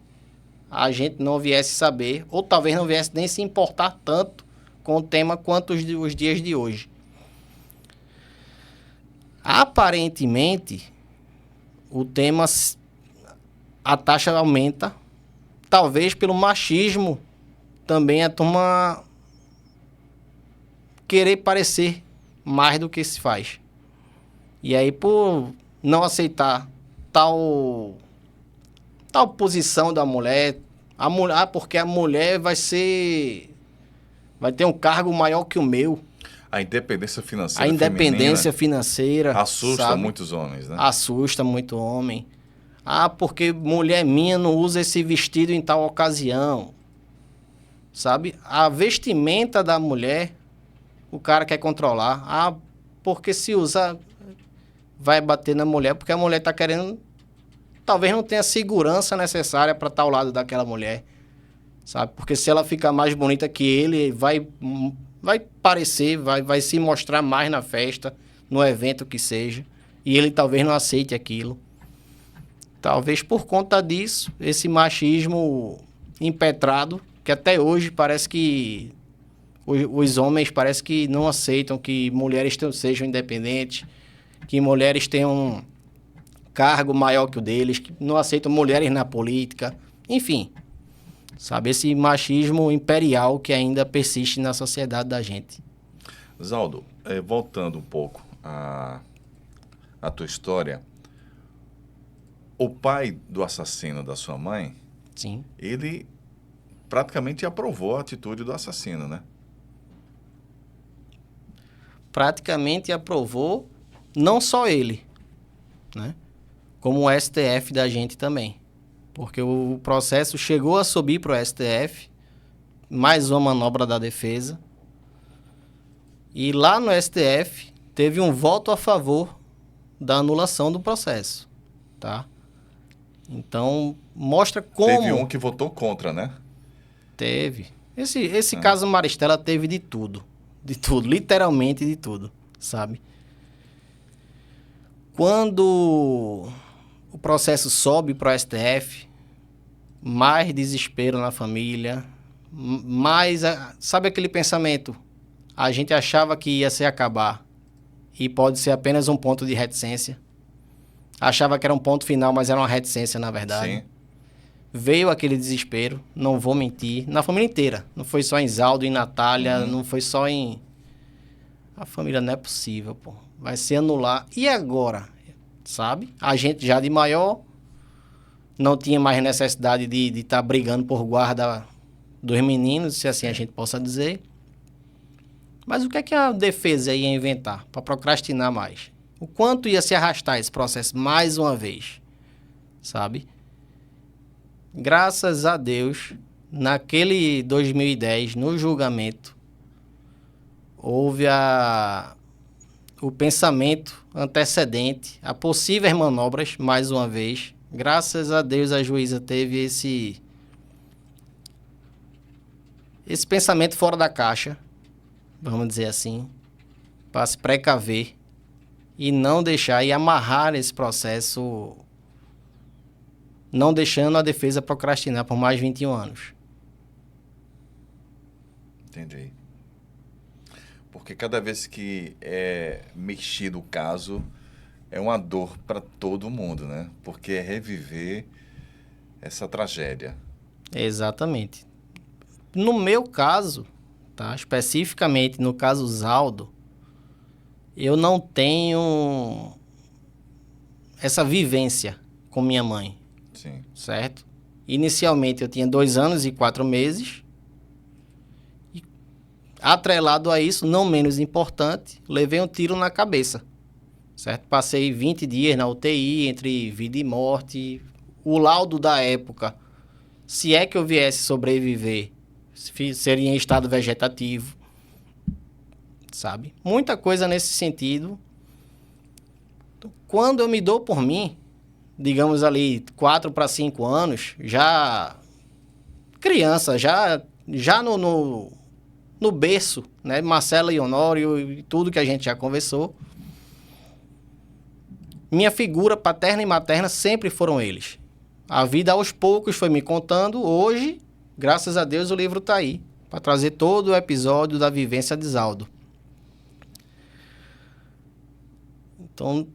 a gente não viesse saber, ou talvez não viesse nem se importar tanto com o tema quanto os dias de hoje. Aparentemente, o tema, a taxa aumenta, talvez pelo machismo, também a turma querer parecer mais do que se faz. E aí, por não aceitar tal posição da mulher, porque a mulher vai ter um cargo maior que o meu. A independência financeira A independência feminina financeira, assusta sabe? muitos homens, né? Assusta muito homem. Ah, porque mulher minha não usa esse vestido em tal ocasião. Sabe? A vestimenta da mulher, o cara quer controlar. Ah, porque se usar, vai bater na mulher, porque a mulher tá querendo... Talvez não tenha a segurança necessária para estar ao lado daquela mulher. Sabe? Porque se ela ficar mais bonita que ele, vai parecer, vai se mostrar mais na festa, no evento que seja. E ele talvez não aceite aquilo. Talvez por conta disso, esse machismo impetrado, que até hoje parece que os homens parece que não aceitam que mulheres sejam independentes, que mulheres tenham um cargo maior que o deles, que não aceitam mulheres na política, enfim. Sabe, esse machismo imperial que ainda persiste na sociedade da gente. Zaldo, voltando um pouco à tua história, o pai do assassino da sua mãe, Sim. ele praticamente aprovou a atitude do assassino, né? Praticamente aprovou, não só ele, né? Como o STF da gente também. Porque o processo chegou a subir para o STF, mais uma manobra da defesa. E lá no STF teve um voto a favor da anulação do processo, tá? Então, mostra como... Teve um que votou contra, né? Teve. Esse caso Maristela teve de tudo. De tudo, literalmente de tudo, sabe? Quando o processo sobe para o STF, mais desespero na família, mais... Sabe aquele pensamento? A gente achava que ia se acabar e pode ser apenas um ponto de reticência. Achava que era um ponto final, mas era uma reticência, na verdade. Sim. Veio aquele desespero, não vou mentir, na família inteira. Não foi só em Zaldo, em Natália, não foi só em... A família não é possível, pô. Vai se anular. E agora? Sabe? A gente já de maior não tinha mais necessidade de estar brigando por guarda dos meninos, se assim a gente possa dizer. Mas o que é que a defesa ia inventar para procrastinar mais? O quanto ia se arrastar esse processo mais uma vez, sabe? Graças a Deus, naquele 2010, no julgamento, houve o pensamento antecedente a possíveis manobras, mais uma vez. Graças a Deus, a juíza teve esse pensamento fora da caixa, vamos dizer assim, para se precaver e não deixar e amarrar esse processo, não deixando a defesa procrastinar por mais 21 anos. Entendi. Porque cada vez que é mexido o caso, é uma dor para todo mundo, né? Porque é reviver essa tragédia. Exatamente. No meu caso, tá? Especificamente no caso Zaldo, eu não tenho essa vivência com minha mãe, Sim. certo? Inicialmente eu tinha 2 anos e 4 meses. E, atrelado a isso, não menos importante, levei um tiro na cabeça, certo? Passei 20 dias na UTI, entre vida e morte. O laudo da época, se é que eu viesse sobreviver, seria em estado vegetativo, sabe? Muita coisa nesse sentido. Quando eu me dou por mim, digamos ali 4 para 5 anos, já criança, já no berço, né? Marcela e Honório e tudo que a gente já conversou. Minha figura paterna e materna sempre foram eles. A vida aos poucos foi me contando. Hoje, graças a Deus, o livro está aí para trazer todo o episódio da vivência de Zaldo. Então,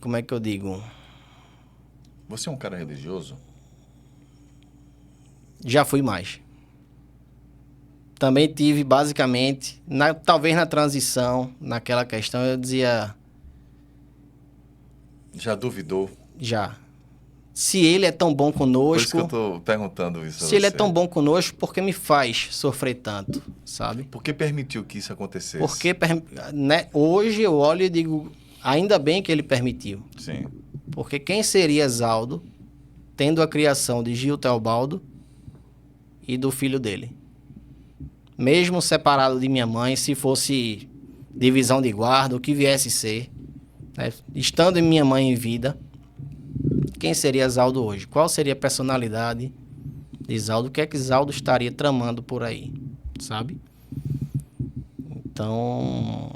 como é que eu digo? Você é um cara religioso? Já fui mais. Também tive, basicamente, talvez na transição, naquela questão, eu dizia... Já duvidou? Já. Se ele é tão bom Por isso que eu conosco... estou perguntando isso a Se ele é você. tão bom conosco, por que me faz sofrer tanto? sabe? Por que permitiu que isso acontecesse? Porque, né, hoje eu olho e digo, ainda bem que ele permitiu. Sim. Porque quem seria Zaldo tendo a criação de Gil Teobaldo e do filho dele? Mesmo separado de minha mãe, se fosse divisão de guarda, o que viesse ser, né? Estando minha mãe em vida, quem seria Zaldo hoje? Qual seria a personalidade de Zaldo? O que é que Zaldo estaria tramando por aí, sabe? Então,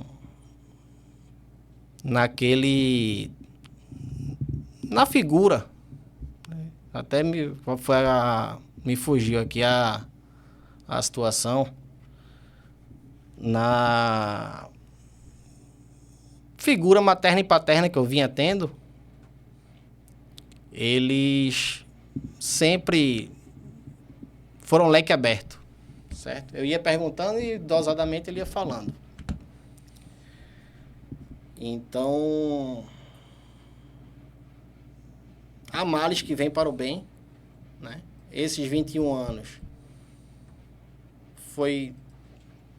na figura, até me fugiu aqui a situação, na figura materna e paterna que eu vinha tendo, eles sempre foram leque aberto, certo? Eu ia perguntando e dosadamente ele ia falando. Então, há males que vêm para o bem, né? Esses 21 anos foi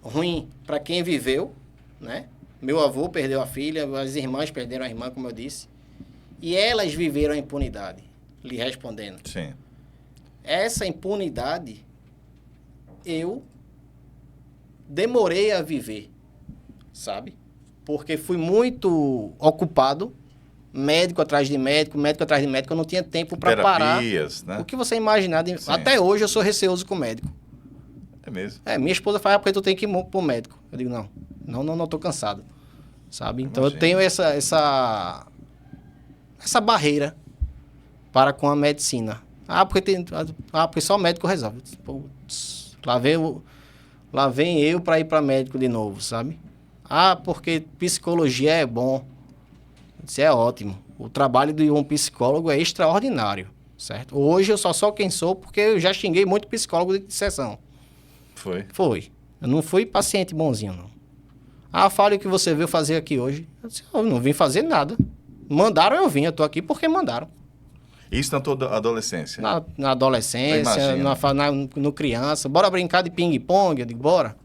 ruim para quem viveu, né? Meu avô perdeu a filha, as irmãs perderam a irmã, como eu disse. E elas viveram a impunidade, lhe respondendo. Sim. Essa impunidade, eu demorei a viver, sabe? Porque fui muito ocupado, médico atrás de médico, eu não tinha tempo para parar. Terapias, né? O que você imaginar, Sim. até hoje eu sou receoso com o médico. É mesmo. Minha esposa fala, porque tu tem que ir pro médico. Eu digo, não, tô cansado, sabe? Então Imagina. eu tenho essa barreira para com a medicina. Porque só o médico resolve. Putz, lá vem eu para ir para médico de novo, sabe? Porque psicologia é bom. Isso é ótimo. O trabalho de um psicólogo é extraordinário, certo? Hoje eu só sou quem sou porque eu já xinguei muito psicólogo de sessão. Foi. Eu não fui paciente bonzinho, não. Fale o que você veio fazer aqui hoje. Eu não vim fazer nada. Mandaram, eu vim. Eu tô aqui porque mandaram. Isso na tua adolescência? Na adolescência, no criança. Bora brincar de ping-pong? Eu digo, bora.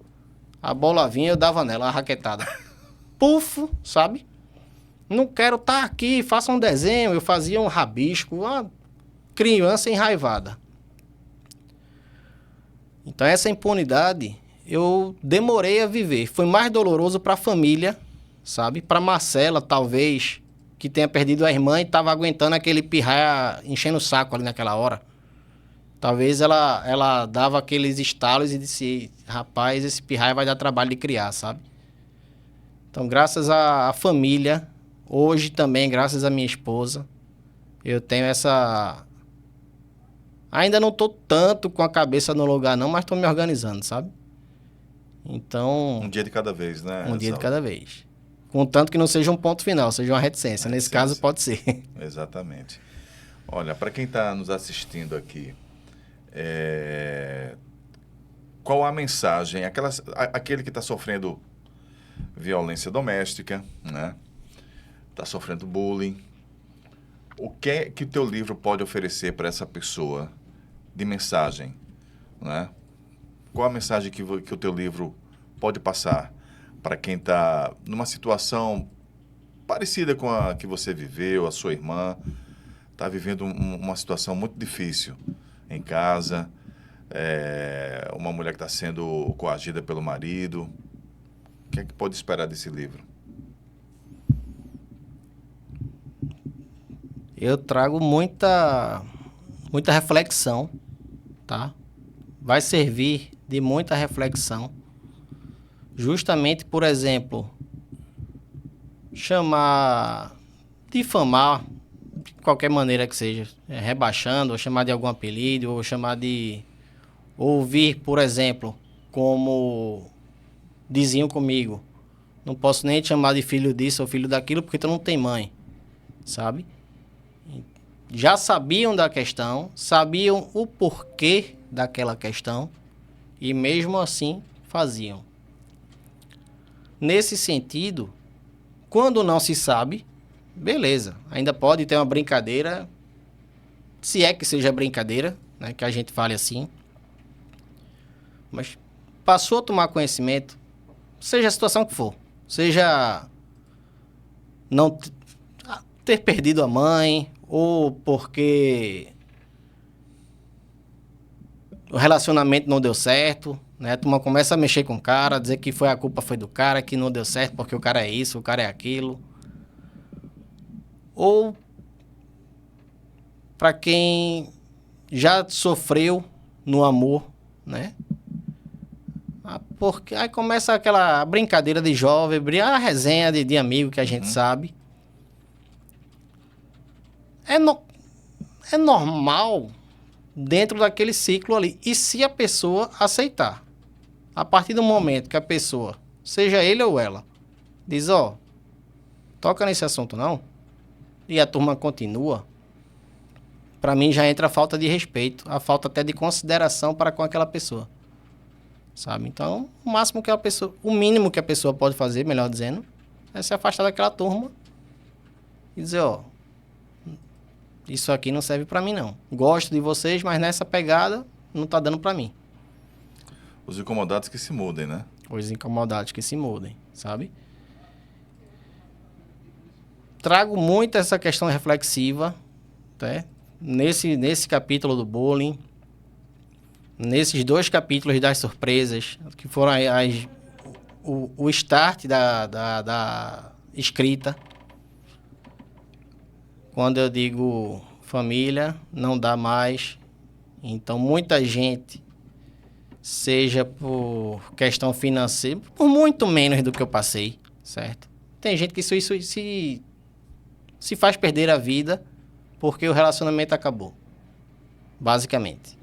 A bola vinha, eu dava nela, a raquetada. Pufo, sabe? Não quero estar aqui, faça um desenho. Eu fazia um rabisco, uma criança enraivada. Então, essa impunidade, eu demorei a viver. Foi mais doloroso para a família, sabe? Para Marcela, talvez, que tenha perdido a irmã e estava aguentando aquele pirraia enchendo o saco ali naquela hora. Talvez ela dava aqueles estalos e disse, rapaz, esse pirraia vai dar trabalho de criar, sabe? Então, graças à família, hoje também, graças à minha esposa, eu tenho essa... Ainda não estou tanto com a cabeça no lugar não, mas estou me organizando, sabe? Então... Um dia de cada vez, né? Um dia de cada vez. Contanto que não seja um ponto final, seja uma reticência. Nesse caso, pode ser. Exatamente. Olha, para quem está nos assistindo aqui, qual a mensagem? Aquele que está sofrendo violência doméstica, né? Está sofrendo bullying. O que é que o teu livro pode oferecer para essa pessoa de mensagem, né? Qual a mensagem que o teu livro pode passar para quem está numa situação parecida com a que você viveu, a sua irmã, está vivendo uma situação muito difícil em casa, uma mulher que está sendo coagida pelo marido? O que é que pode esperar desse livro? Eu trago muita reflexão, tá? Vai servir de muita reflexão. Justamente, por exemplo, difamar, de qualquer maneira que seja, rebaixando, ou chamar de algum apelido, ou chamar de... Ouvir, por exemplo, como diziam comigo, não posso nem te chamar de filho disso ou filho daquilo, porque tu não tem mãe, sabe? Já sabiam da questão, sabiam o porquê daquela questão e mesmo assim faziam. Nesse sentido, quando não se sabe, beleza, ainda pode ter uma brincadeira, se é que seja brincadeira, né, que a gente fale assim, mas passou a tomar conhecimento, seja a situação que for, seja não ter perdido a mãe, ou porque o relacionamento não deu certo, né? A turma começa a mexer com o cara, dizer que a culpa foi do cara, que não deu certo porque o cara é isso, o cara é aquilo. Ou para quem já sofreu no amor, né? Porque aí começa aquela brincadeira de jovem, a resenha de amigo que a gente sabe. É normal dentro daquele ciclo ali. E se a pessoa aceitar, a partir do momento que a pessoa, seja ele ou ela, diz, ó, toca nesse assunto não, e a turma continua, para mim já entra a falta de respeito, a falta até de consideração para com aquela pessoa. Sabe? Então, o mínimo que a pessoa pode fazer, melhor dizendo, é se afastar daquela turma e dizer, ó, isso aqui não serve pra mim não. Gosto de vocês, mas nessa pegada não tá dando pra mim. Os incomodados que se mudem, né? Os incomodados que se mudem, sabe? Trago muito essa questão reflexiva, tá? Nesse capítulo do bullying, nesses 2 capítulos das surpresas, que foram o start da escrita. Quando eu digo família, não dá mais. Então, muita gente, seja por questão financeira, por muito menos do que eu passei, certo? Tem gente que isso se faz perder a vida porque o relacionamento acabou, basicamente,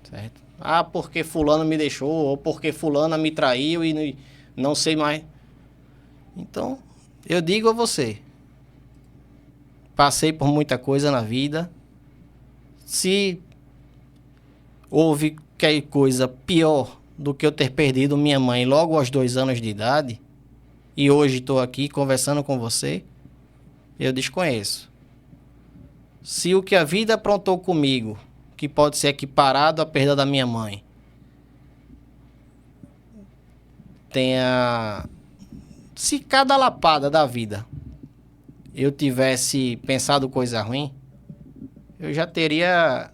certo? Ah, porque fulano me deixou, ou porque fulana me traiu e não sei mais. Então, eu digo a você, passei por muita coisa na vida. Se houve qualquer coisa pior do que eu ter perdido minha mãe logo aos 2 anos de idade, e hoje estou aqui conversando com você, eu desconheço. Se o que a vida aprontou comigo, que pode ser equiparado à perda da minha mãe, se cada lapada da vida eu tivesse pensado coisa ruim, eu já teria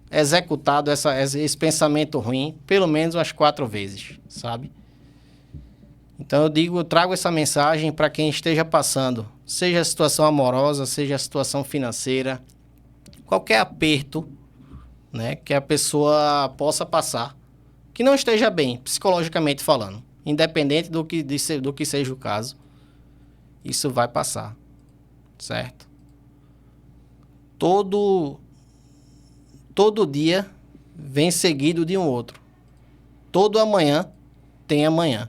executado esse pensamento ruim pelo menos umas 4 vezes, sabe? Então eu trago essa mensagem para quem esteja passando, seja a situação amorosa, seja a situação financeira, qualquer aperto, né, que a pessoa possa passar, que não esteja bem, psicologicamente falando, independente do que seja o caso, isso vai passar, certo? Todo dia vem seguido de um outro. Todo amanhã tem amanhã.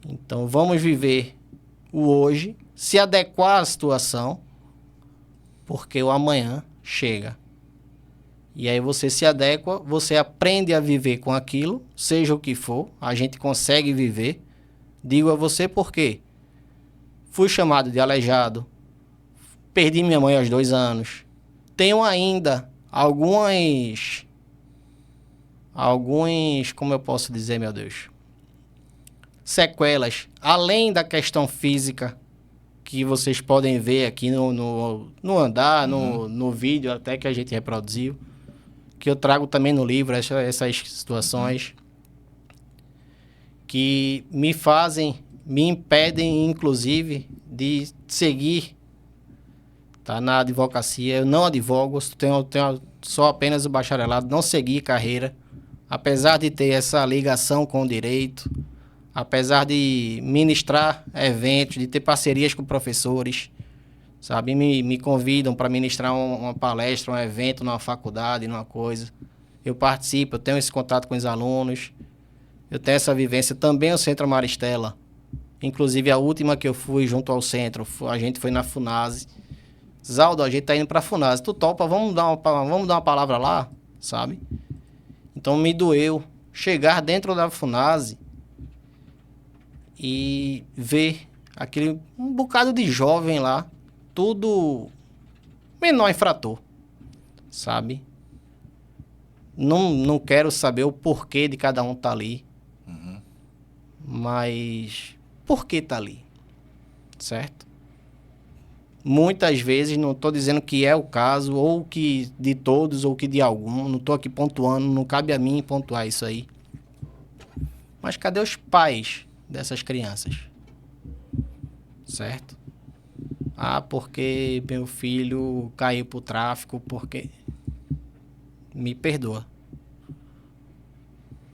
Então vamos viver o hoje, se adequar à situação, porque o amanhã chega. E aí você se adequa, você aprende a viver com aquilo, seja o que for, a gente consegue viver. Digo a você porque fui chamado de aleijado, perdi minha mãe aos 2 anos, tenho ainda alguns, como eu posso dizer, meu Deus, sequelas, além da questão física, que vocês podem ver aqui no andar, no vídeo até que a gente reproduziu, que eu trago também no livro, essas situações que me impedem, inclusive, de seguir, tá, na advocacia. Eu não advogo, tenho só apenas o bacharelado, não segui carreira, apesar de ter essa ligação com o direito, apesar de ministrar eventos, de ter parcerias com professores, sabe? Me convidam para ministrar uma palestra, um evento numa faculdade, numa coisa. Eu participo, eu tenho esse contato com os alunos, eu tenho essa vivência. Também o Centro Maristela, inclusive a última que eu fui junto ao centro, a gente foi na Funase. Zaldo, a gente tá indo pra Funase, tu topa, vamos dar uma palavra lá, sabe? Então me doeu chegar dentro da Funase e ver um bocado de jovem lá, tudo menor infrator, sabe? Não quero saber o porquê de cada um tá ali. Mas por que tá ali? Certo? Muitas vezes, não estou dizendo que é o caso, ou que de todos, ou que de algum. Não estou aqui pontuando, não cabe a mim pontuar isso aí. Mas cadê os pais dessas crianças? Certo? Ah, porque meu filho caiu pro tráfico, porque... Me perdoa.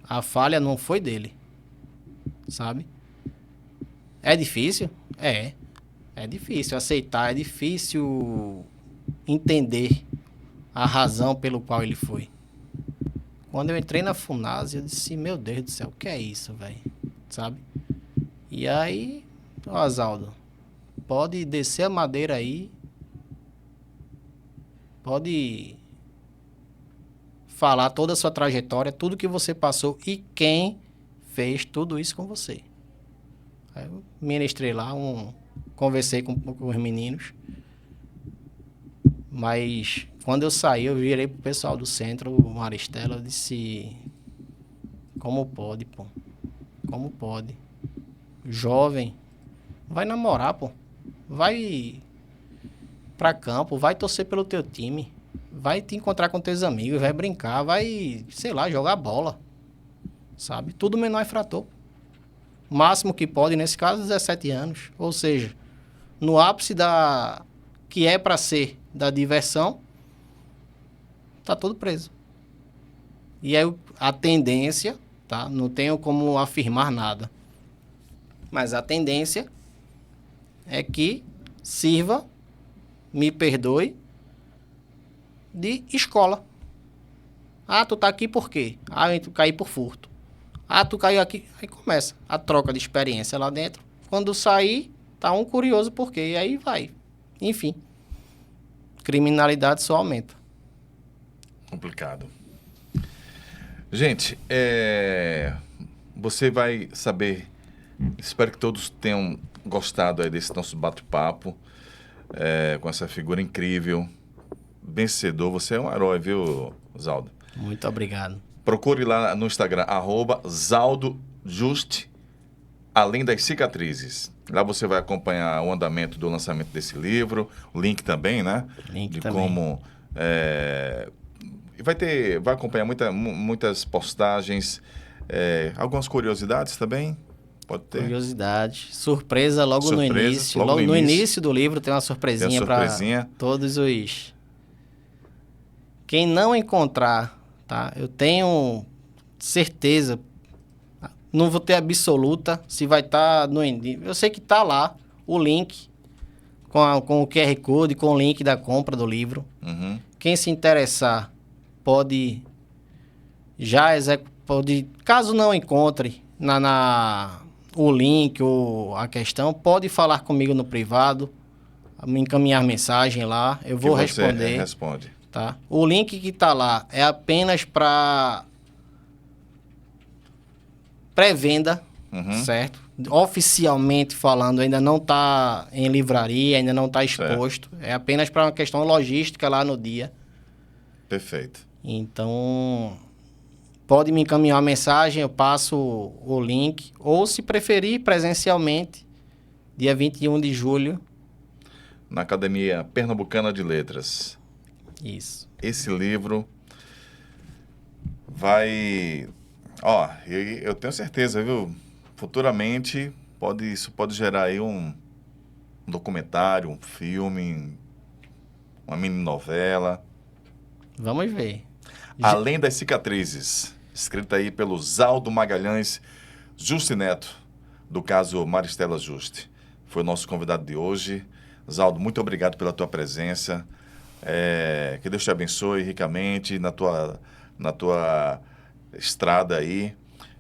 A falha não foi dele. Sabe? É difícil? É. É difícil aceitar, é difícil entender a razão pelo qual ele foi. Quando eu entrei na Funasa, eu disse, meu Deus do céu, o que é isso, velho? Sabe? E aí, Oswaldo, pode descer a madeira aí, pode falar toda a sua trajetória, tudo que você passou e quem fez tudo isso com você. Aí eu ministrei lá, conversei com os meninos, mas quando eu saí, eu virei pro pessoal do centro, o Maristela, eu disse, como pode, pô? Como pode? Jovem, vai namorar, pô. Vai pra campo, vai torcer pelo teu time, vai te encontrar com teus amigos, vai brincar, vai, sei lá, jogar bola, sabe? Tudo menor infrator. Máximo que pode, nesse caso, 17 anos. Ou seja, no ápice da... que é para ser da diversão, tá todo preso. E aí a tendência, tá? Não tenho como afirmar nada. Mas a tendência é que sirva, me perdoe, de escola. Ah, tu tá aqui por quê? Ah, tu caí por furto. Ah, tu caiu aqui. Aí começa a troca de experiência lá dentro. Quando sair, tá um curioso por quê. E aí vai. Enfim. Criminalidade só aumenta. Complicado. Gente, você vai saber... Espero que todos tenham gostado aí desse nosso bate-papo. Com essa figura incrível. Vencedor. Você é um herói, viu, Zaldo? Muito obrigado. Procure lá no Instagram, @ZaldoJust, além das cicatrizes. Lá você vai acompanhar o andamento do lançamento desse livro, o link também, né? Link de também. Como... vai acompanhar muitas postagens, algumas curiosidades também, pode ter. Curiosidade. Surpresa logo no Surpresa, início. logo Logo no no início. início do livro tem uma surpresinha para surpresinha. todos os... Quem não encontrar, tá? Eu tenho certeza, não vou ter absoluta se vai estar no... Eu sei que tá lá o link com o QR Code, com o link da compra do livro. Uhum. Quem se interessar pode caso não encontre o link ou a questão, pode falar comigo no privado, me encaminhar mensagem lá, eu vou Que você responder. responde. Tá? O link que está lá é apenas para pré-venda, certo? Oficialmente falando, ainda não está em livraria, ainda não está exposto. É apenas para uma questão logística lá no dia. Perfeito. Então, pode me encaminhar uma mensagem, eu passo o link. Ou, se preferir, presencialmente, dia 21 de julho. Na Academia Pernambucana de Letras. Isso. Esse livro vai... eu tenho certeza, viu? Futuramente, isso pode gerar aí um documentário, um filme, uma mini novela. Vamos ver. Além das cicatrizes, escrita aí pelo Zaldo Magalhães Juste Neto, do caso Maristela Juste. Foi o nosso convidado de hoje. Zaldo, muito obrigado pela tua presença. Que Deus te abençoe ricamente na tua estrada aí.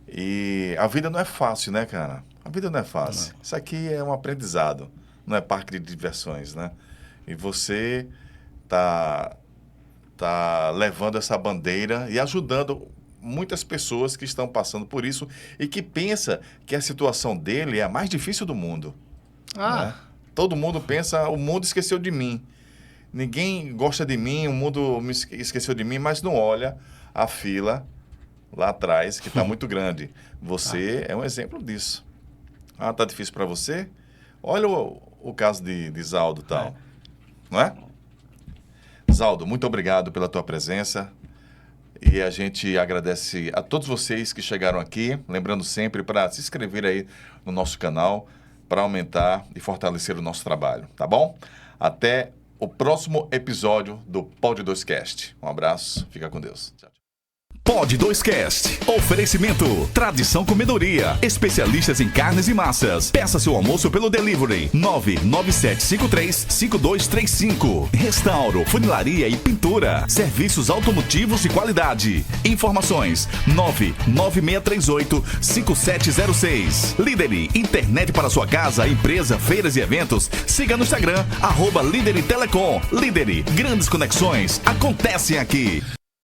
E a vida não é fácil, né, cara? A vida não é fácil. Não. Isso aqui é um aprendizado, não é parque de diversões, né? E você tá levando essa bandeira e ajudando muitas pessoas que estão passando por isso e que pensa que a situação dele é a mais difícil do mundo. Né? Todo mundo pensa, o mundo esqueceu de mim. Ninguém gosta de mim, o mundo me esqueceu de mim, mas não olha a fila lá atrás, que está muito grande. Você é um exemplo disso. Ah, tá difícil para você? Olha o caso de Zaldo e tal. Não é? Zaldo, muito obrigado pela tua presença. E a gente agradece a todos vocês que chegaram aqui. Lembrando sempre para se inscrever aí no nosso canal para aumentar e fortalecer o nosso trabalho, tá bom? Até o próximo episódio do Pod 2Cast. Um abraço, fica com Deus. Tchau. Pod 2Cast. Oferecimento. Tradição Comedoria. Especialistas em carnes e massas. Peça seu almoço pelo delivery. 997535235. Restauro, funilaria e pintura. Serviços automotivos de qualidade. Informações 996385706. Líder, internet para sua casa, empresa, feiras e eventos. Siga no Instagram @Líder Telecom. Líder, grandes conexões acontecem aqui.